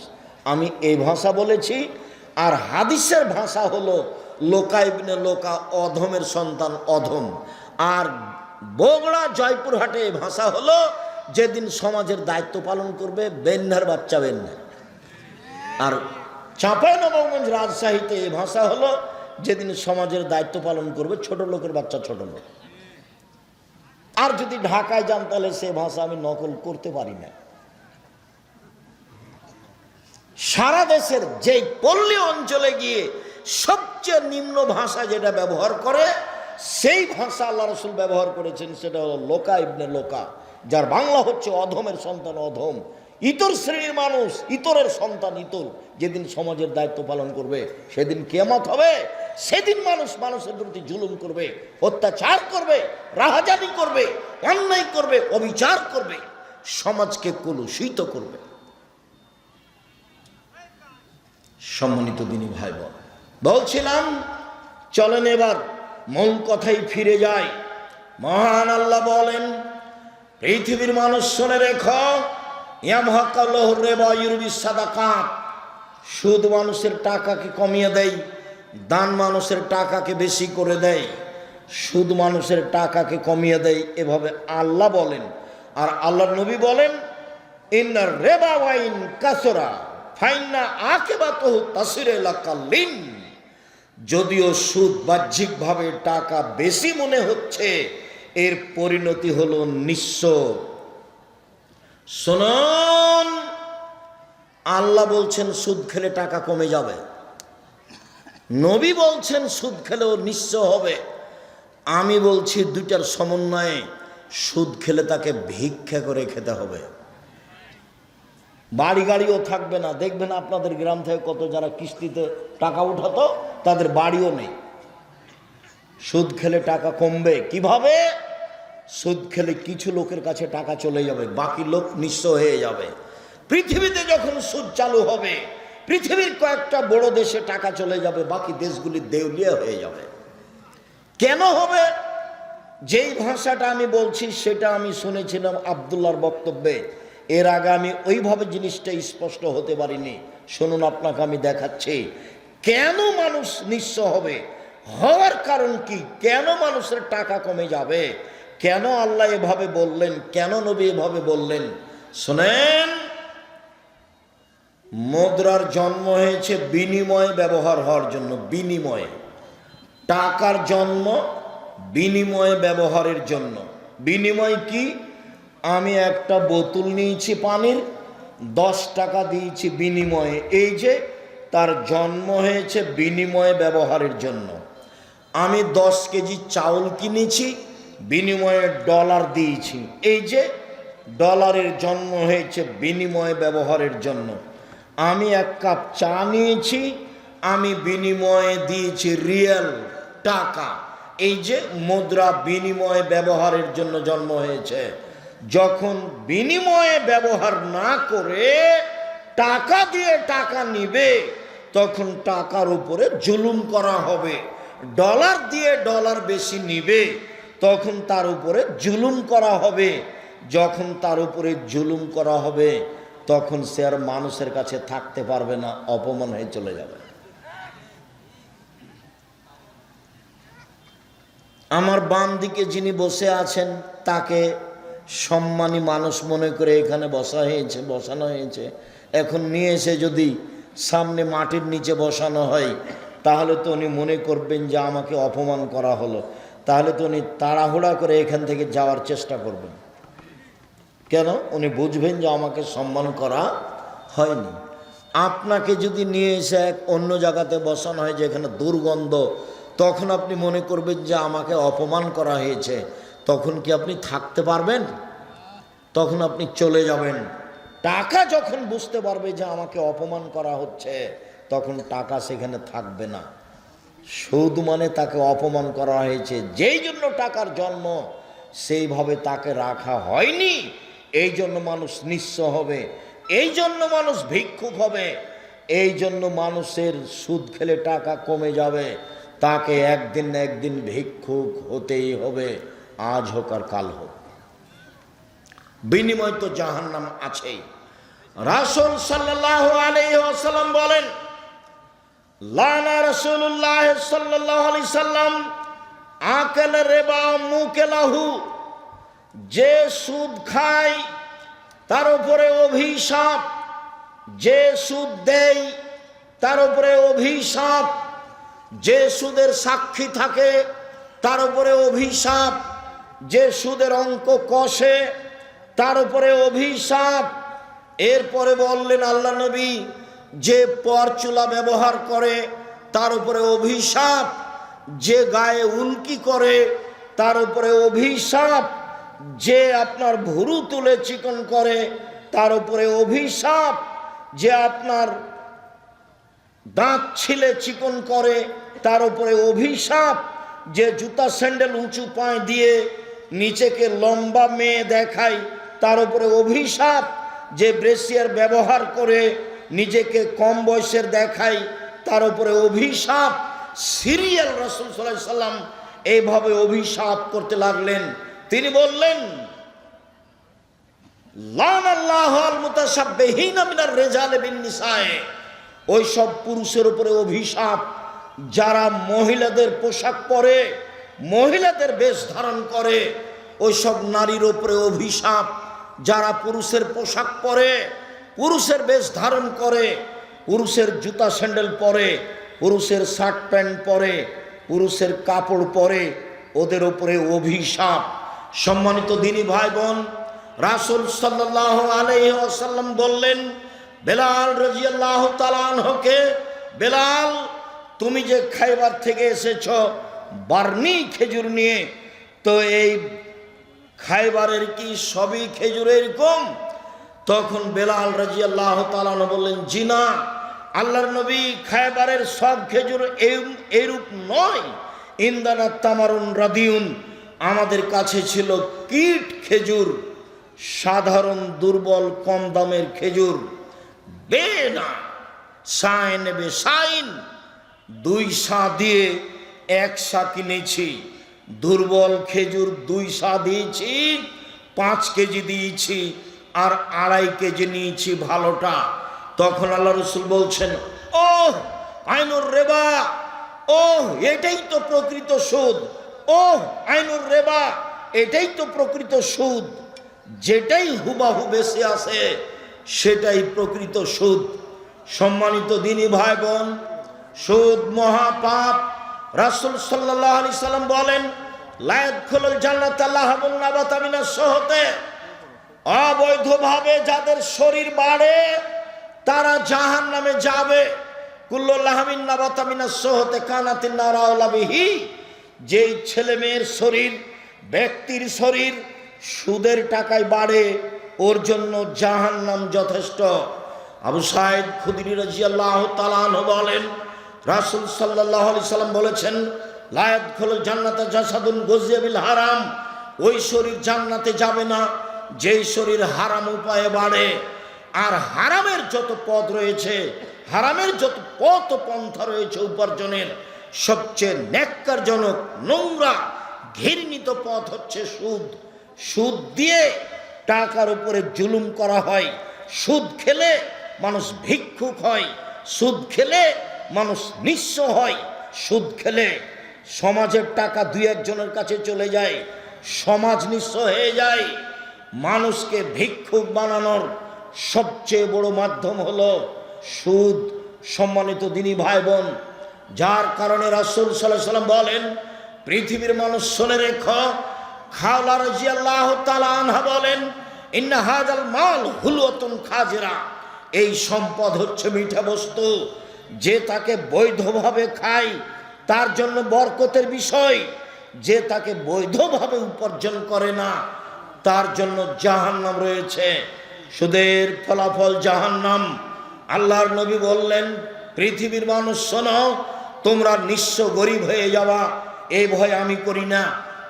আমি এই ভাষা বলেছি। আর হাদিসের ভাষা হলো লোকা ইবনে লোকা, অধমের সন্তান অধম। আর বগুড়া, জয়পুরহাটে এই ভাষা হলো যেদিন সমাজের দায়িত্ব পালন করবে বেন্যার বাচ্চা বেন্যা। আর চাঁপাইনবাবগঞ্জ, রাজশাহীতে এই ভাষা হলো যেদিন সমাজের দায়িত্ব পালন করবে ছোট লোকের বাচ্চা ছোট লোক। আর যদি ঢাকায় যান তাহলে সে ভাষা আমি নকল করতে পারি না। সারা দেশের যেই পল্লী অঞ্চলে গিয়ে সবচেয়ে নিম্ন ভাষা যেটা ব্যবহার করে, সেই ভাষা আল্লাহ রসুল ব্যবহার করেছেন, সেটা হলো লোকা ইবনে লোকা, যার বাংলা হচ্ছে অধমের সন্তান অধম, ইতর শ্রেণীর মানুষ, ইতরের সন্তান ইতর। যেদিন সমাজের দায়িত্ব পালন করবে সেদিন কিয়ামত হবে। সেদিন মানুষ মানুষের প্রতি জুলুম করবে, অত্যাচার করবে, রাহাজানি করবে, অন্যায় করবে, অবিচার করবে, সমাজকে কলুষিত করবে। সম্মানিত দিনী ভাই বোন, বলছিলাম চলেন এবার মূল কথাই ফিরে যায়। মহান আল্লাহ বলেন, পৃথিবীর মানুষ শুনে রেখো, ইয়ামহাকাল্লাহুর রিবা ইউরবিস সাদাকাত। সুদ মানুষের টাকাকে কমিয়ে দেয়, দান মানুষের টাকাকে বেশি করে দেয়। সুদ মানুষের টাকাকে কমিয়ে দেয়, এভাবে আল্লাহ বলেন। আর আল্লাহর নবী বলেন, ইন্নার রিবা ওয়াইন কাসরা ফাইন্না আকিবাতুহু তাসিরু ইলা কাল্লিন। যদিও সুদ বাহ্যিকভাবে টাকা বেশি মনে হচ্ছে, এর পরিণতি হলো নিঃস্ব। শুনুন, আল্লাহ বলছেন সুদ খেলে টাকা কমে যাবে, নবী বলছেন সুদ খেলেও নিঃস্ব হবে। আমি বলছি দুইটার সমন্বয়ে, সুদ খেলে তাকে ভিক্ষা করে খেতে হবে। বাড়ি গাড়িও থাকবে না। দেখবেন আপনাদের গ্রাম থেকে কত যারা কিস্তিতে টাকা উঠাতো, তাদের বাড়িও নেই। সুদ খেলে টাকা কমবে কিভাবে? সুদ খেলে কিছু লোকের কাছে টাকা চলে যাবে, বাকি লোক নিঃস্ব হয়ে যাবে। পৃথিবীতে যখন সুদ চালু হবে, পৃথিবীর কয়েকটা বড় দেশে টাকা চলে যাবে, বাকি দেশগুলি দেউলিয়া হয়ে যাবে। কেন হবে? যেই ভাষাটা আমি বলছি সেটা আমি শুনেছিলাম আব্দুল্লাহর বক্তব্যে। এর আগে আমি ওইভাবে জিনিসটা স্পষ্ট হতে পারিনি। শুনুন, আপনাকে আমি দেখাচ্ছি কেন মানুষ নিঃস্ব হবে, হওয়ার কারণ কি, কেন মানুষের টাকা কমে যাবে, কেন আল্লাহ এভাবে বললেন, কেন নবী এভাবে বললেন। শোনেন, মুদ্রার জন্ম হয়েছে বিনিময় ব্যবহার হওয়ার জন্য। বিনিময়ে টাকার জন্ম বিনিময়ে ব্যবহারের জন্য। বিনিময় কি? আমি একটা বোতল নিয়েছি পানির, 10 টাকা দিয়েছি বিনিময়ে। এই যে তার জন্ম হয়েছে বিনিময়ে ব্যবহারের জন্য। আমি 10 কেজি চাউল কিনেছি, বিনিময়ে ডলার দিয়েছি। এই যে ডলারের জন্ম হয়েছে বিনিময়ে ব্যবহারের জন্য। আমি 1 কাপ চা নিয়েছি, আমি বিনিময়ে দিয়েছি রিয়াল, টাকা। এই যে মুদ্রা বিনিময়ে ব্যবহারের জন্য জন্ম হয়েছে। যখন বিনিময়ে ব্যবহার না করে টাকা দিয়ে টাকা নিবে, তখন টাকার উপরে জুলুম করা হবে। ডলার দিয়ে ডলার বেশি নিবে, তখন তার উপরে জুলুম করা হবে। যখন তার উপরে জুলুম করা হবে, তখন সে আর মানুষের কাছে থাকতে পারবে না, অপমান হয়ে চলে যাবে। আমার বাম দিকে যিনি বসে আছেন, তাকে সম্মানী মানুষ মনে করে এখানে বসানো হয়েছে। এখন নিয়ে এসে যদি সামনে মাটির নিচে বসানো হয়, তাহলে তো উনি মনে করবেন যে আমাকে অপমান করা হলো। তাহলে তো উনি তাড়াহুড়া করে এখান থেকে যাওয়ার চেষ্টা করবেন। কেন? উনি বুঝবেন যে আমাকে সম্মান করা হয়নি। আপনাকে যদি নিয়ে এসে এক অন্য জায়গাতে বসানো হয় যেখানে দুর্গন্ধ, তখন আপনি মনে করবেন যে আমাকে অপমান করা হয়েছে। তখন কি আপনি থাকতে পারবেন? তখন আপনি চলে যাবেন। টাকা যখন বুঝতে পারবে যে আমাকে অপমান করা হচ্ছে, তখন টাকা সেখানে থাকবে না। সুদ মানে তাকে অপমান করা হয়েছে, যেই জন্য টাকার জন্ম, সেইভাবে তাকে রাখা হয়নি। এই জন্য মানুষ নিঃস্ব হবে, এই জন্য মানুষ ভিক্ষুক হবে, এই জন্য মানুষের সুদ খেলে টাকা কমে যাবে। তাকে একদিন না একদিন ভিক্ষুক হতেই হবে, আজ হোক আর কাল হোক। বিনিময় তো জাহান্নাম আছেই। রাসূল সাল্লাল্লাহু আলাইহি ওয়াসাল্লাম বলেন, লানা রাসূলুল্লাহ সাল্লাল্লাহু আলাইহি সাল্লাম আকাল রিবা মুকালাহু। যে সুদ খায় তার উপরে অভিশাপ, যে সুদ দেয় তার উপরে অভিশাপ, যে সুদের সাক্ষী থাকে তার উপরে অভিশাপ, যে সুদের অঙ্ক কষে তার উপরে অভিশাপ। এরপরে বললেন আল্লাহ নবী, যে পরচুলা ব্যবহার করে তার উপরে অভিশাপ, যে গায়ে উল্কি করে তার উপরে অভিশাপ, যে আপনার ভুরু তুলে চিকন করে তার উপরে অভিশাপ, যে আপনার দাঁত ছিলে চিকন করে তার উপরে অভিশাপ, যে জুতা স্যান্ডেল উঁচু পায়ে দিয়ে নিচেকে লম্বা মেয়ে দেখায় তার উপরে অভিশাপ, যে ব্রেসিয়ার ব্যবহার করে নিজেকে কম বয়সের দেখায় তার উপরে অভিশাপ। সিরিয়াল রাসূল সাল্লাল্লাহু আলাইহি সাল্লাম এইভাবে অভিশাপ করতে লাগলেন। তিনি বললেন, লানাল্লাহু আল মুতাশাব্বিহিনা মিনার রিজালি বিন নিসায়ে। ওই সব পুরুষের উপরে অভিশাপ যারা মহিলাদের পোশাক পরে, মহিলাদের বেশ ধারণ করে। ওই সব নারীর উপরে অভিশাপ যারা পুরুষের পোশাক পরে, পুরুষের বেশ ধারণ করে, পুরুষের জুতা স্যান্ডেল পরে, পুরুষের শার্ট প্যান্ট পরে, পুরুষের কাপড় পরে, ওদের উপরে অভিশাপ। সম্মানিত দিনী ভাই বোন, রাসূল সাল্লাল্লাহু আলাইহি ওয়াসাল্লাম বললেন বেলাল রাদিয়াল্লাহু তাআলা আনহুকে, বেলাল তুমি যে খাইবার থেকে এসেছো বার্নি খেজুর নিয়ে, তো এই খাইবারের কি সবই খেজুর এরকম? তখন বেলাল রাদিয়াল্লাহু তাআলা বললেন, জি না, আল্লাহর নবী, খাইবারের সব খেজুর এরূপ নয়। ইন্দানা তামারুন রাদিউন, আমাদের কাছে ছিল কীট খেজুর, সাধারণ দুর্বল কম দামের খেজুর। বেনা সাইন বে সাইন, 2 সা দিয়ে 1 সা কিনেছি, দুর্বল খেজুর 2 সা দিয়েছি, 5 কেজি দিয়েছি, আর 2.5 কেজি নিয়েছি ভালোটা। তখন আল্লাহ রসুল বলছেন, ও আইনুর রেবা, ও এটাই তো প্রকৃত সুদ, ও আইনুর রেবা, এটাই তো প্রকৃত সুদ। যেটাই হুবাহু বেশি আছে সেটাই প্রকৃত সুদ। সম্মানিত দিনী ভাই বোন, সুদ মহাপাপ। রাসূল সাল্লাল্লাহু আলাইহি সাল্লাম বলেন, লা ইয়াদখুলুল জান্নাতা লাহমুন নাবাতা মিনাস সুহতে, অবৈধভাবে যাদের শরীর বাড়ে তারা জাহান্নামে যাবে। কুল্লু লাহমিন নাবাতা মিনাস সুহতে কানাতিন নারু আওলা বিহি, যেই ছেলে মেয়ের শরীর, ব্যক্তির শরীর সুদের টাকায় বাড়ে, ওর জন্য জাহান্নাম যথেষ্ট। আবু সাঈদ খুদরি রাদিয়াল্লাহু তাআলা আনহু বলেন, রাসূল সাল্লাল্লাহু আলাইহি সাল্লাম বলেছেন, লা ইয়াদখুলুল জান্নাতা জাসাদুন গুযিয়া বিল হারাম, ওই শরীর জান্নাতে যাবে না যেই শরীর হারাম উপায়ে বাড়ে। আর হারামের যত পথ রয়েছে, হারামের যত পথ পন্থা রয়েছে উপার্জনের, সবচেয়ে ন্যাক্কারজনক, নোংরা, ঘৃণিত পথ হচ্ছে সুদ। সুদ দিয়ে টাকার উপরে জুলুম করা হয়। সুদ খেলে মানুষ ভিক্ষুক হয়, সুদ খেলে মানুষ নিঃস্ব হয়, সুদ খেলে সমাজের টাকা 2-1 জনের কাছে চলে যায়, সমাজ নিঃস্ব হয়ে যায়। মানুষকে ভিক্ষুক বানানোর সবচেয়ে বড় মাধ্যম হলো সুদ। সম্মানিত দিনী ভাই বোন, যার কারণে রাসূল সাল্লাল্লাহু আলাইহি সাল্লাম বলেন, পৃথিবীর মানুষ শুনে রেখো, খাওলা রাদিয়াল্লাহু তাআলা আনহা বলেন, ইন্না হাযাল মাল হুলওয়াতুন খাজিরা, এই সম্পদ হচ্ছে মিঠা বস্তু, যে তাকে বৈধভাবে খায় তার জন্য বরকতের বিষয়, যে তাকে বৈধভাবে উপার্জন করে না তার জন্য জাহান্নাম রয়েছে। সুদের ফলাফল জাহান্নাম। আল্লাহর নবী বললেন, পৃথিবীর মানুষ শোনো, তোমরা নিঃস্ব গরিব হয়ে যাওয়া এই ভয় আমি করি না,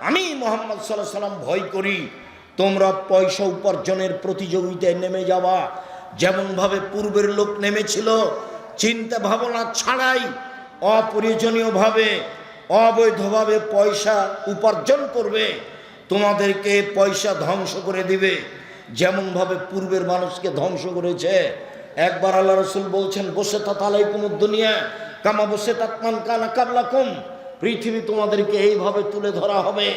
আমি মুহাম্মদ সাল্লাল্লাহু আলাইহি সাল্লাম ভয় করি। তোমরা পয়সা উপার্জনের প্রতিযোগিতায় নেমে যাওয়া, যেমনভাবে পূর্বের লোক নেমেছিল, চিন্তা ভাবনা ছাড়াই অপ্রয়োজনীয়ভাবে অবৈধভাবে পয়সা উপার্জন করবে, তোমাদেরকে পয়সা ধ্বংস করে দিবে, যেমনভাবে পূর্বের মানুষকে ধ্বংস করেছে। একবার আল্লাহ রাসূল বলছেন, বসে তালাইকুমুদ দুনিয়া কামা বসে তাতমান কানা কাবলাকুম, পৃথিবী তোমাদেরকে এইভাবে তুলে ধরা হবে।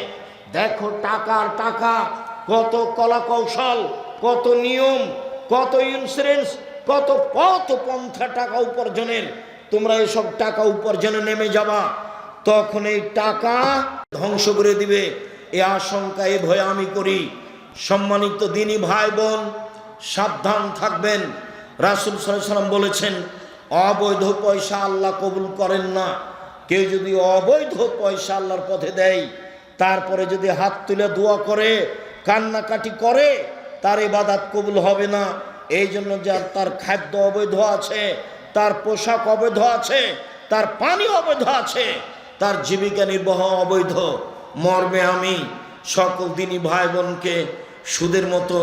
দেখো টাকার টাকা, কত কলা কৌশল, কত নিয়ম, কত ইন্স্যুরেন্স, কত পথ পন্থা টাকা উপার্জনের। তোমরা এসব টাকা উপার্জনে নেমে যাবা, তখন এই টাকা ধ্বংস করে দিবে, এ আশঙ্কা, এ ভয় আমি করি। সম্মানিত দিনী ভাই বোন, সাবধান থাকবেন। রাসূল সাল্লাল্লাহু আলাইহি সাল্লাম বলেছেন, অবৈধ পয়সা আল্লাহ কবুল করেন না। কেউ যদি অবৈধ পয়সা আল্লাহর পথে দেয়, তারপরে যদি হাত তুলে দোয়া করে, কান্নাকাটি করে, তার ইবাদত কবুল হবে না। এই জন্য যার তার খাদ্য অবৈধ আছে, তার পোশাক অবৈধ আছে, তার পানি অবৈধ আছে, তার জীবিকা নির্বাহ অবৈধ, মর্মে আমি সকল দিনী ভাই বোনকে সুদের মতো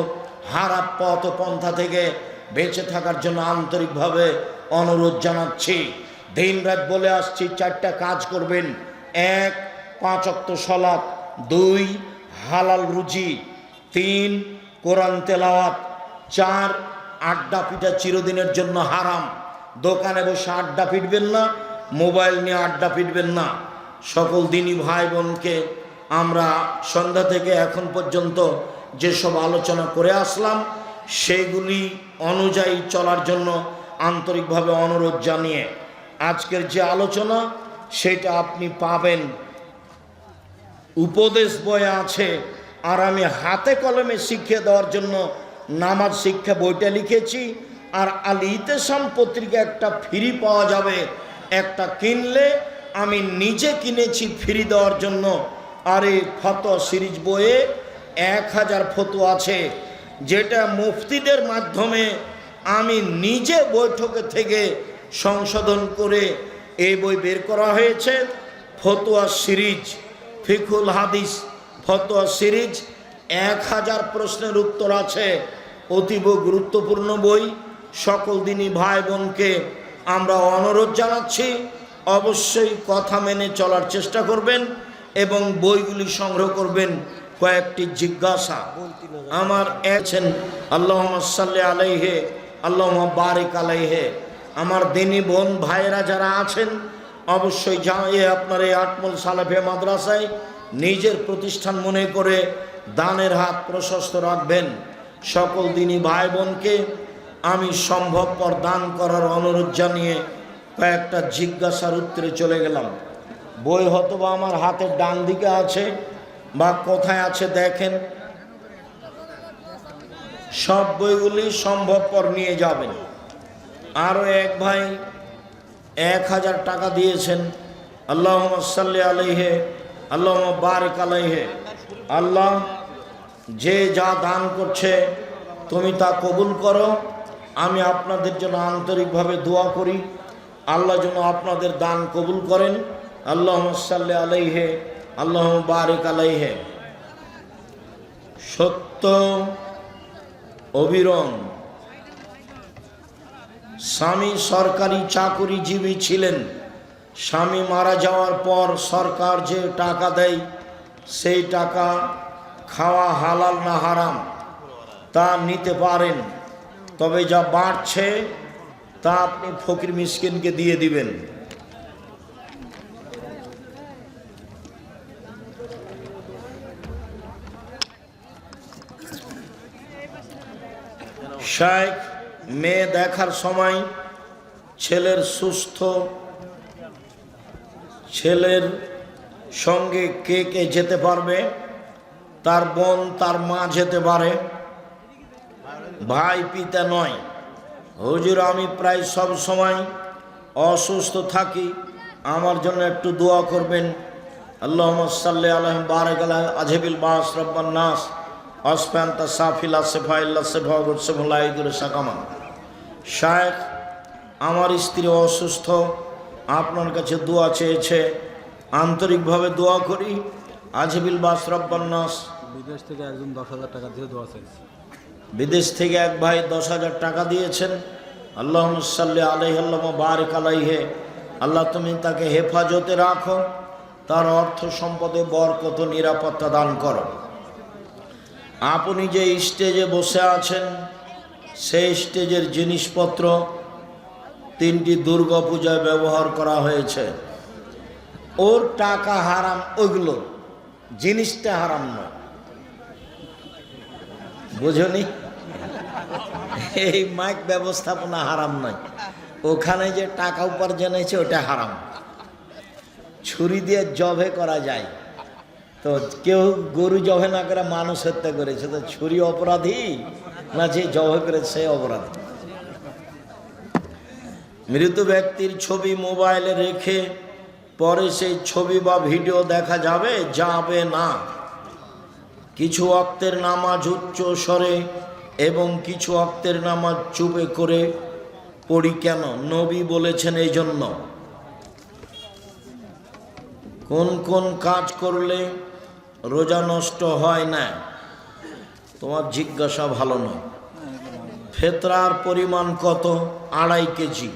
হারাম পথ পন্থা থেকে বেঁচে থাকার জন্য আন্তরিকভাবে অনুরোধ জানাচ্ছি। দিন রাত বলে আসছি, 4টা কাজ করবেন। 1, 5 ওয়াক্ত সালাত, 2, হালাল রুজি, 3, কোরআন তেলাওয়াত, 4, আড্ডা পিটা চিরদিনের জন্য হারাম। দোকানে বসে আড্ডা পিটবেন না, মোবাইল নিয়ে আড্ডা পিটবেন না। সকল দিনী ভাই বোনকে আমরা সন্ধ্যা থেকে এখন পর্যন্ত যেসব আলোচনা করে আসলাম, সেইগুলি অনুযায়ী চলার জন্য আন্তরিকভাবে অনুরোধ জানিয়ে আজকের যে আলোচনা সেটা আপনি পাবেন উপদেশ বইয়ে আছে, আর আমি হাতে কলমে শিখিয়ে দেওয়ার জন্য নামাজ শিক্ষা বইটা লিখেছি। আর আল ইতিসাম পত্রিকা একটা ফ্রি পাওয়া যাবে, একটা কিনলে আমি নিজে কিনেছি ফ্রি দেওয়ার জন্য। আর এই ফতোয়া সিরিজ বইয়ে 1000 ফতোয়া আছে, যেটা মুফতিদের মাধ্যমে আমি নিজে বৈঠকে থেকে সংশোধন করে এই বই বের করা হয়েছে। ফতোয়া সিরিজ, ফিকহুল হাদিস ফতোয়া সিরিজ, 1000 প্রশ্নের উত্তর আছে। অতীব গুরুত্বপূর্ণ বই। সকল দিনী ভাই বোনকে আমরা অনুরোধ জানাচ্ছি, অবশ্যই কথা মেনে চলার চেষ্টা করবেন এবং বইগুলি সংগ্রহ করবেন। কয়েকটি জিজ্ঞাসা আমার আছেন, আল্লাহুম্মা সাল্লি আলাইহি আল্লাহুম্মা বারিক আলাইহি। আমার দিনী বোন ভাইয়েরা যারা আছেন, অবশ্যই আপনার এই আটমল সালাফিয়া মাদ্রাসায় নিজের প্রতিষ্ঠান মনে করে দানের হাত প্রশস্ত রাখবেন। সকল দিনী ভাই বোনকে আমি সম্ভবপর দান করার অনুরোধ জানিয়ে কয়েকটা জিজ্ঞাসার উত্তরে চলে গেলাম। বই হয়তো বা আমার হাতের ডান দিকে আছে বা কোথায় আছে দেখেন, সব বইগুলি সম্ভবপর নিয়ে যাবেন। আরও এক ভাই 1000 টাকা দিয়েছেন, আল্লাহুম্মা সাল্লি আলাইহি আল্লাহুম্মা বারিক আলাইহি। আল্লাহ যে যা দান করছে তুমি তা কবুল করো। আমি আপনাদের জন্য আন্তরিকভাবে দোয়া করি, আল্লাহ যেন আপনাদের দান কবুল করেন। আল্লাহুম্মা সাল্লি আলাইহি আল্লাহুম্মা বারিক আলাইহি। সত্য অবিরম স্বামী সরকারি চাকুরিজীবী ছিলেন। স্বামী মারা যাওয়ার পর সরকার যে টাকা দেয় সেই টাকা খাওয়া হালাল না হারাম তা নিতে পারেন, তবে যা বাড়ছে তা আপনি ফকির মিসকিনকে দিয়ে দিবেন। শাইখ মেয়ে দেখার সময় ছেলের সঙ্গে কে কে যেতে পারবে? তার বোন, তার মা যেতে পারে, ভাই পিতা নয়। হুজুর আমি প্রায় সব সময় অসুস্থ থাকি, আমার জন্য একটু দোয়া করবেন। আল্লাহুম্মা সাল্লি আলাইহি বারিক আলাইহি আজহিবিল বাস রব্বান নাস আসফান্তা সাফিলা সেফাইল্লা সেফাগুর সেফলাইদুর সাকামা। শায়েখ আমার স্ত্রী অসুস্থ, আপনার কাছে দোয়া চেয়েছে, আন্তরিকভাবে দোয়া করি। আজহিবিল বাস রব্বান নাস। বিদেশ থেকে একজন 10,000 টাকা দিয়ে দোয়া চাইছে। বিদেশ থেকে এক ভাই 10,000 টাকা দিয়েছেন। আল্লাহুম্মা সাল্লি আলাইহি আল্লাহুম্মা বারিক আলাইহি। আল্লাহ তুমি তাকে হেফাজতে রাখো, তার অর্থ সম্পদে বরকত নিরাপত্তা দান করো। আপনি যে স্টেজে বসে আছেন সেই স্টেজের জিনিসপত্র 3টি দুর্গা পূজায় ব্যবহার করা হয়েছে। ওর টাকা হারাম, ওইগুলো জিনিসটা হারাম নয়, বুঝনি? এই মাইক ব্যবস্থাপনা হারাম নয়, ওখানে যে টাকা উপার্জন হয়েছে ওটা হারাম। ছুরি দিয়ে জবে করা যায়, তো কেউ গরু জবে না করে মানুষ হত্যা করেছে, তো ছুরি অপরাধী না যে জবে করেছে সে অপরাধী? মৃত ব্যক্তির ছবি মোবাইলে রেখে পরে সেই ছবি বা ভিডিও দেখা যাবে? যাবে না। কিছু ওয়াক্তের নামাজ উচ্চ স্বরে এবং কিছু ওয়াক্তের নামাজ চুপে করে পড়ি কেন? নবী বলেছেন এই জন্য। কোন কোন কাজ করলে রোজা নষ্ট হয় না? তোমার জিজ্ঞাসা ভালো নয়। ফেতরার পরিমাণ কত? 2.5 কেজি।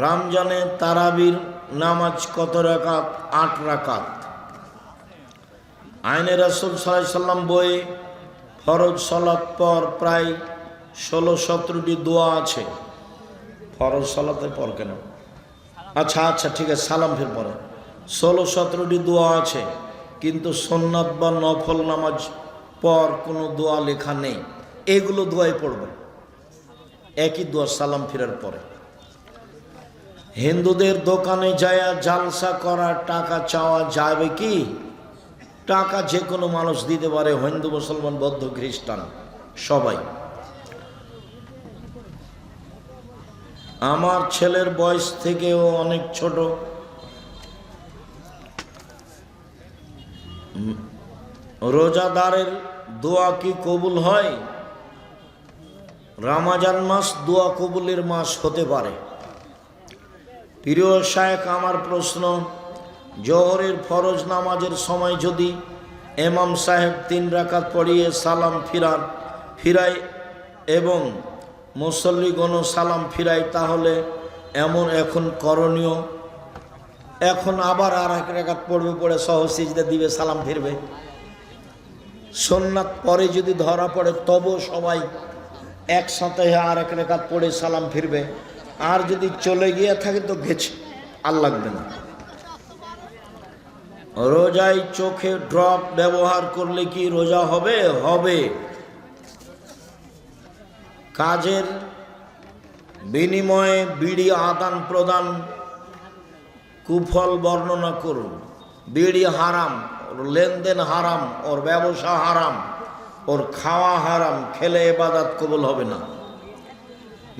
রমজানে তারাবির নামাজ কত রাকাত? 8 রাকাত। আইনে রাসূল সাল্লাল্লাহু আলাইহি সাল্লাম বইয়ে ফরজ সালাত পর প্রায় 16-17টি দোয়া আছে। ফরজ সালাতের পর কেন? আচ্ছা ঠিক আছে, সালাম ফের পরে 16-17টি দোয়া আছে, কিন্তু সুন্নাত বা নফল নামাজ পর কোনো দোয়া লেখা নেই। এগুলো দোয়াই পড়বেন, একই দোয়া সালাম ফেরার পরে। হিন্দুদের দোকানে যায় জালসা করা টাকা চাওয়া যাবে কি? টাকা যে কোনো মানুষ দিতে পারে, হিন্দু মুসলমান বৌদ্ধ খ্রিস্টান সবাই। আমার ছেলের বয়স থেকেও অনেক ছোট, রোজাদারের দোয়া কি কবুল হয়? রমজান মাস দোয়া কবুলের মাস হতে পারে। প্রিয় শায়েখ আমার প্রশ্ন, জোহরের ফরজ নামাজের সময় যদি ইমাম সাহেব 3 রাকাত পড়িয়ে সালাম ফিরায় এবং মুসল্লিগণ সালাম ফিরায়, তাহলে এখন করণীয় এখন আবার আর এক রাকাত পড়বে, পড়ে সহজ সিজদা দিবে, সালাম ফিরবে। সুন্নাত পরে যদি ধরা পড়ে তবু সবাই একসাথে আর এক রাকাত পড়ে সালাম ফিরবে। আর যদি চলে গিয়ে থাকে তো গেছে, আর লাগবে না। রোজায় চোখে ড্রপ ব্যবহার করলে কি রোজা হবে? হবে। কাজের বিনিময়ে বিড়ি আদান প্রদান কুফল বর্ণনা করুন। বিড়ি হারাম, ওর লেনদেন হারাম, ওর ব্যবসা হারাম, ওর খাওয়া হারাম, খেলে ইবাদত কবুল হবে না।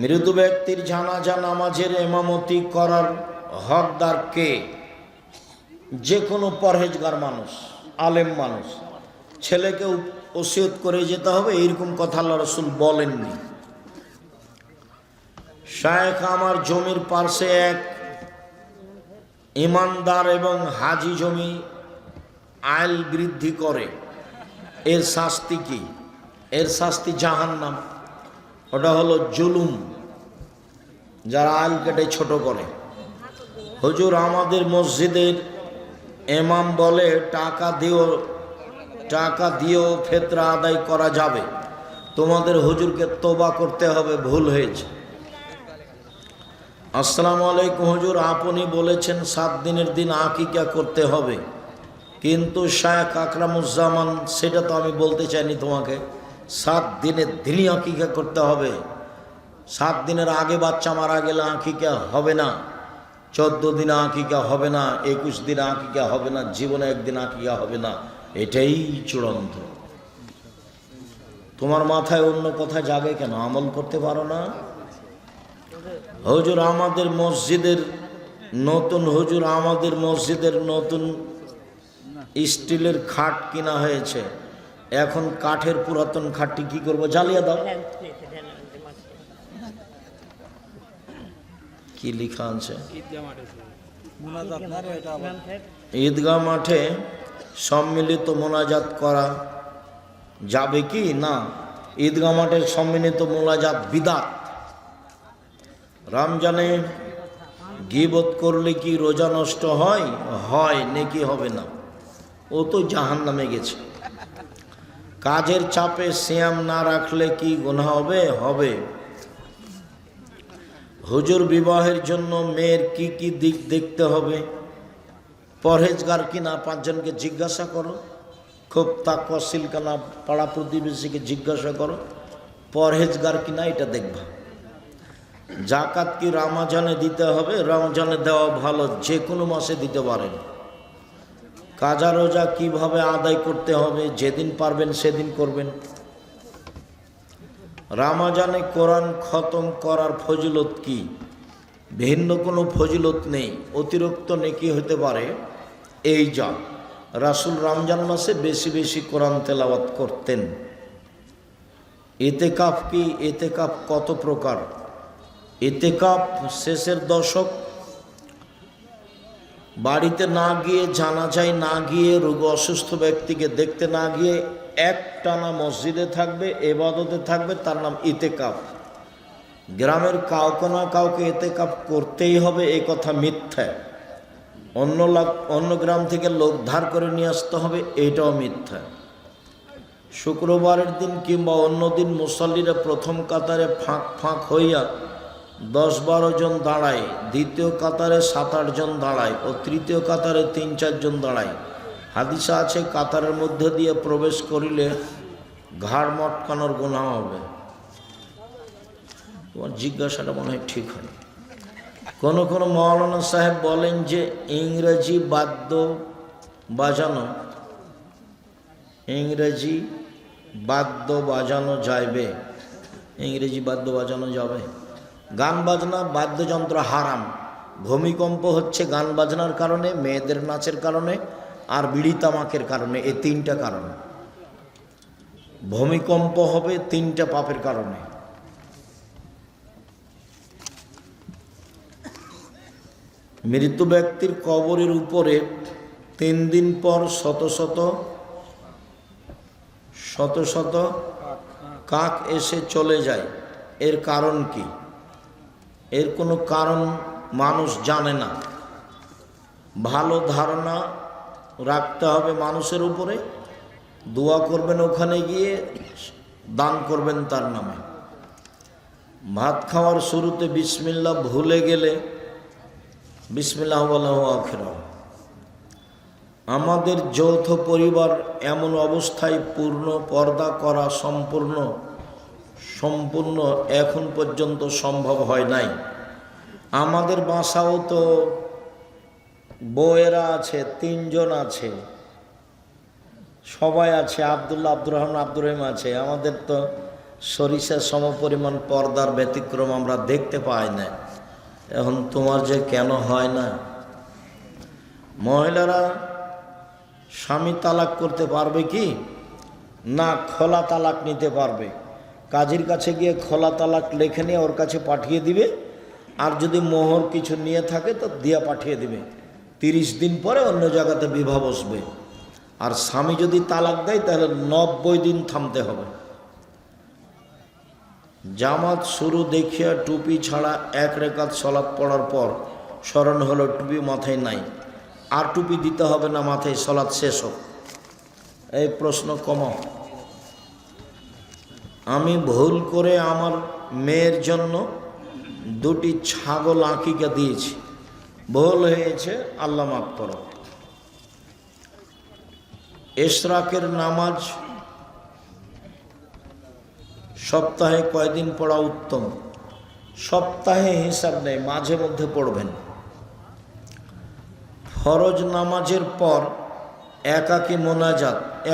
মৃত ব্যক্তির জানাজা নামাজের ইমামতি করার হকদার কে? যে কোনো পরহেজগার মানুষ, আলেম মানুষ। ছেলেকে ওসিয়ত করে যেতে হবে এইরকম কথা আল্লাহ রাসূল বলেননি। শায়েখ আমার জমির পাশে এক ইমানদার এবং হাজি জমি আইল বৃদ্ধি করে, এর শাস্তি কি? এর শাস্তি জাহান্নাম। ওটা হলো জুলুম, যারা আইল কেটে ছোট করে। হুজুর আমাদের মসজিদের ইমাম বলে টাকা দিয়েও ফিতরা আদায় করা যাবে। তোমাদের হুজুরকে তওবা করতে হবে, ভুল হয়েছে। আসসালামু আলাইকুম হুজুর, আপনি বলেছেন 7 দিনের দিন আকিকা করতে হবে, কিন্তু শায়েখ আকরামুজ্জামান সেটা তো আমি বলতে চাইনি তোমাকে। 7 দিনের দিনই আকিকা করতে হবে। 7 দিনের আগে বাচ্চা মারা গেলে আকিকা হবে না, 14 দিনে আকিকা হবে না, 21 দিনে আকিকা হবে না, জীবনে একদিন আকিকা হবে না। এটাই চূড়ান্ত। তোমার মাথায় অন্য কথা জাগে কেন? আমল করতে পারো না? হুজুর আমাদের মসজিদের নতুন স্টিলের খাট কিনা হয়েছে, এখন কাঠের পুরাতন খাটটি কি করবো? জ্বালিয়ে দাও। কি লেখা আছে? ঈদগাহ মাঠে সম্মিলিত মোনাজাত করা যাবে কি না? ঈদগাহ মাঠে সম্মিলিত মোনাজাত বিদআত। রমজানে গীবত করলে কি রোজা নষ্ট হয়? হয়, নেকি হবে না, ও তো জাহান্নামে গেছে। কাজের চাপে সিয়াম না রাখলে কি গুনাহ হবে? হবে। হুজুর বিবাহের জন্য মেয়ের কি কি দিক দেখতে হবে? পরহেজগার কিনা 5 জনকে জিজ্ঞাসা করো, খুব তাকওয়াশীল কিনা পাড়া প্রতিবেশীকে জিজ্ঞাসা করো, পরহেজগার কিনা এটা দেখবা। জাকাত কি রমজানে দিতে হবে? রমজানে দেওয়া ভালো, যে কোনো মাসে দিতে পারেন। কাজা রোজা কিভাবে আদায় করতে হবে? যেদিন পারবেন সেদিন করবেন। রমজানে কোরআন খতম করার ফজিলত কি? ভিন্ন কোনো ফজিলত নেই, অতিরিক্ত নেকি হতে পারে। এই যা রাসূল রমজান মাসে বেশি বেশি কোরআন তেলাওয়াত করতেন। ইতিকাফ কি? ইতিকাফ কত প্রকার? ইতিকাফ শেষের দশক, বাড়িতে না গিয়ে, জানাজায় না গিয়ে, রোগ অসুস্থ ব্যক্তিকে দেখতে না গিয়ে একটানা মসজিদে থাকবে, ইবাদতে থাকবে, তার নাম ইতিকাফ। গ্রামের কাউকে না কাউকে ইতিকাফ করতেই হবে এই কথা মিথ্যা। অন্য গ্রাম থেকে লোক ধার করে নিয়ে আসতে হবে, এইটাও মিথ্যা। শুক্রবারের দিন কিংবা অন্য দিন মুসল্লিরা প্রথম কাতারে ফাঁক ফাঁক হইয়া 10-12 জন দাঁড়ায়, দ্বিতীয় কাতারে 7-8 জন দাঁড়ায় ও তৃতীয় কাতারে 3-4 জন দাঁড়ায়। হাদিসে আছে কাতারের মধ্যে দিয়ে প্রবেশ করিলে ঘাড় মটকানোর গুনাহ হবে। তোমার জিজ্ঞাসাটা মনে হয় ঠিক হয়। কোনো মৌলানা সাহেব বলেন যে ইংরেজি বাদ্য বাজানো যাবে। ইংরেজি বাদ্য বাজানো যাবে? গান বাজনা বাদ্যযন্ত্র হারাম। ভূমিকম্প হচ্ছে গান বাজনার কারণে, মেয়েদের নাচের কারণে, আর বিড়ি তামাকের কারণে। এই 3টা কারণ। ভূমিকম্প হবে 3টা পাপের কারণে। মৃত ব্যক্তির কবরের উপরে 3 দিন পর শত শত কাক এসে চলে যায়, এর কারণ কি? এর কোনো কারণ মানুষ জানে না। ভালো ধারণা রাখতে হবে মানুষের উপরে, দোয়া করবেন ওখানে গিয়ে, দান করবেন তার নামে। ভাত খাওয়ার শুরুতে বিসমিল্লাহ ভুলে গেলে বিসমিল্লাহ ওয়ালাহু আখিরা। আমাদের যৌথ পরিবার এমন অবস্থায় পূর্ণ পর্দা করা সম্পূর্ণ এখন পর্যন্ত সম্ভব হয় নাই। আমাদের বাসাও তো বউয়েরা আছে, 3 জন আছে, সবাই আছে, আব্দুল্লাহ, আব্দুর রহমান, আব্দুর রহিম আছে। আমাদের তো সরিষার সমপরিমাণ পর্দার ব্যতিক্রম আমরা দেখতে পাই না। এখন তোমার যে কেন হয় না? মহিলারা স্বামী তালাক করতে পারবে কি না? খোলা তালাক নিতে পারবে। কাজীর কাছে গিয়ে খোলা তালাক লেখে নিয়ে ওর কাছে পাঠিয়ে দিবে, আর যদি মোহর কিছু নিয়ে থাকে তো দিয়ে পাঠিয়ে দিবে। 30 দিন পরে অন্য জায়গাতে বিবাহ বসবে। আর স্বামী যদি তালাক দেয় তাহলে 90 দিন থামতে হবে। জামাত শুরু দেখিয়া টুপি ছাড়া 1 রাকাত সালাত পড়ার পর স্মরণ হলো টুপি মাথায় নাই, আর টুপি দিতে হবে না মাথায়, সালাত শেষ হোক। এই প্রশ্ন কমাও। আমি ভুল করে আমার মেয়ের জন্য 2টি ছাগল আকিকা দিয়েছি, ভুল হয়েছে, আল্লাহ মাফ করো। ইশরাকের নামাজ সপ্তাহে কয়দিন পড়া উত্তম? সপ্তাহে হিসাব নেই, মাঝে মধ্যে পড়বেন। ফরজ নামাজের পর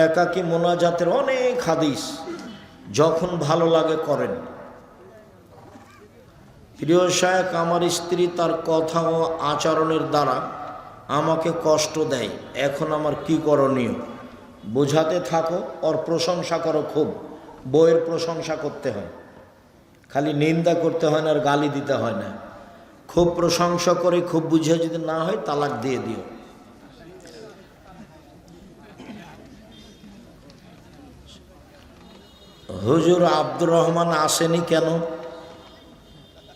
একাকী মোনাজাতের অনেক হাদিস, যখন ভালো লাগে করেন। প্রিয় শায়েখ, আমার স্ত্রী তার কথা ও আচরণের দ্বারা আমাকে কষ্ট দেয়, এখন আমার কি করণীয়? বোঝাতে থাকো, ওর প্রশংসা করো খুব। বইয়ের প্রশংসা করতে হয়, খালি নিন্দা করতে হয় না, আর গালি দিতে হয় না। খুব প্রশংসা করে খুব বুঝে, যদি না হয় তালাক দিয়ে দিও। হুজুর আব্দুর রহমান আসেনি কেন?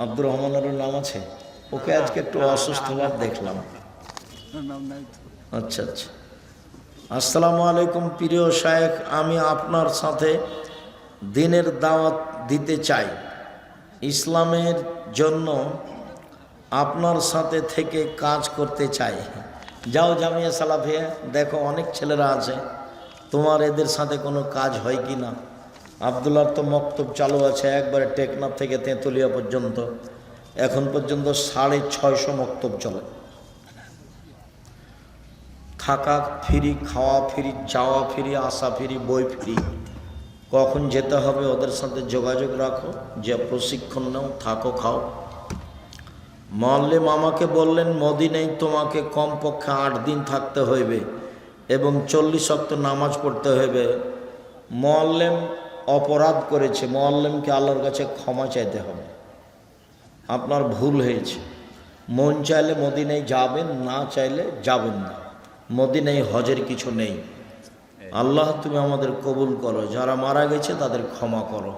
আব্দুর রহমানের নাম আছে? ওকে আজকে একটু অসুস্থ ভাব দেখলাম। আচ্ছা আচ্ছা। আসসালামু আলাইকুম প্রিয় শায়েখ, আমি আপনার সাথে দিনের দাওয়াত দিতে চাই। ইসলামের জন্য আপনার সাথে থেকে কাজ করতে চাই। যাও জামিয়া সালাফিয়া, দেখো অনেক ছেলেরা আছে, তোমার এদের সাথে কোনো কাজ হয় কি না। আবদুল্লাহর তো মক্তব চালু আছে, একবারে টেকনাফ থেকে তেঁতুলিয়া পর্যন্ত, এখন পর্যন্ত 650 মক্তব চলে। থাকা ফ্রি, খাওয়া ফ্রি, যাওয়া ফ্রি, আসা ফ্রি, বই ফ্রি। কখন যেতে হবে ওদের সাথে যোগাযোগ রাখো, যে প্রশিক্ষণ নাও, থাকো, খাও। মোয়াল্লিম আমাকে বললেন মদিনায় তোমাকে কমপক্ষে 8 দিন থাকতে হইবে এবং 40 ওয়াক্ত নামাজ পড়তে হইবে। মোয়াল্লিম অপরাধ করেছে, মোয়াল্লিমকে আল্লাহর কাছে ক্ষমা চাইতে হবে। আপনার ভুল হয়েছে। মন চাইলে মদিনায় যাবেন, না চাইলে যাবেন না। মদিনায় হজের কিছু নেই। আল্লাহ তুমি আমাদের কবুল করো, যারা মারা গেছে তাদের ক্ষমা করো।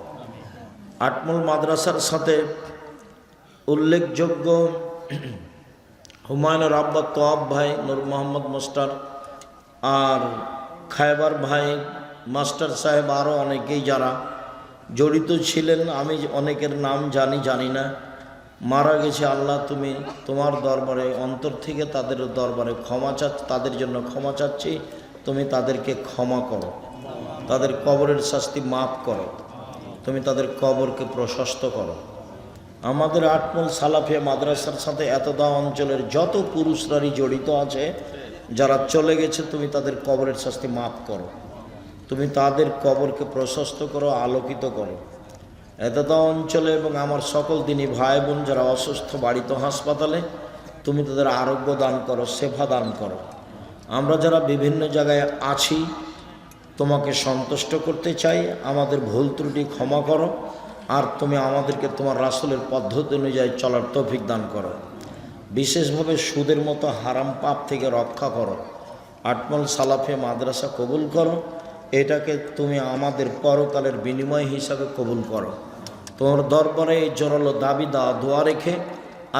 আটমল মাদ্রাসার সাথে উল্লেখযোগ্য হুমায়ুনের আব্বা তোয়াব ভাই, নূর মোহাম্মদ মাস্টার, আর খায়বার ভাই, মাস্টার সাহেব, আরও অনেকেই যারা জড়িত ছিলেন, আমি অনেকের নাম জানি না, মারা গেছে। আল্লাহ তুমি তোমার দরবারে অন্তর থেকে তাদের দরবারে তাদের জন্য ক্ষমা চাচ্ছি। তুমি তাদেরকে ক্ষমা করো, তাদের কবরের শাস্তি মাফ করো, তুমি তাদের কবরকে প্রশস্ত করো। আমাদের আটমল সালাফিয়া মাদ্রাসার সাথে এতদা অঞ্চলের যত পুরুষরাই জড়িত আছে, যারা চলে গেছে, তুমি তাদের কবরের শাস্তি মাফ করো, তুমি তাদের কবরকে প্রশস্ত করো, আলোকিত করো। এতদা অঞ্চলে এবং আমার সকল দিনী ভাই বোন যারা অসুস্থ, বাড়িতে হাসপাতালে, তুমি তাদের আরোগ্য দান করো, সেবা দান করো। আমরা যারা বিভিন্ন জায়গায় আছি, তোমাকে সন্তুষ্ট করতে চাই, আমাদের ভুল ত্রুটি ক্ষমা করো, আর তুমি আমাদেরকে তোমার রাসূলের পদ্ধতি অনুযায়ী চলার তৌফিক দান করো। বিশেষভাবে সুদের মতো হারাম পাপ থেকে রক্ষা করো। আটমল সালাফিয়া মাদ্রাসা কবুল করো, এটাকে তুমি আমাদের পরকালের বিনিময় হিসাবে কবুল করো। তোমার দরবারে এই জোরালো দাবি দোয়া রেখে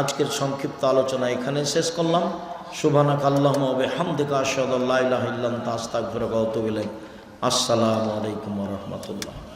আজকের সংক্ষিপ্ত আলোচনা এখানে শেষ করলাম। সুবহানাকা আল্লাহুম্মা ওয়া বিহামদিকা আশহাদু আল্লা ইলাহা ইল্লা আনতা আস্তাগফিরুকা ওয়া আতুবু ইলাইক। আসসালামু আলাইকুম ওয়া রাহমাতুল্লাহ।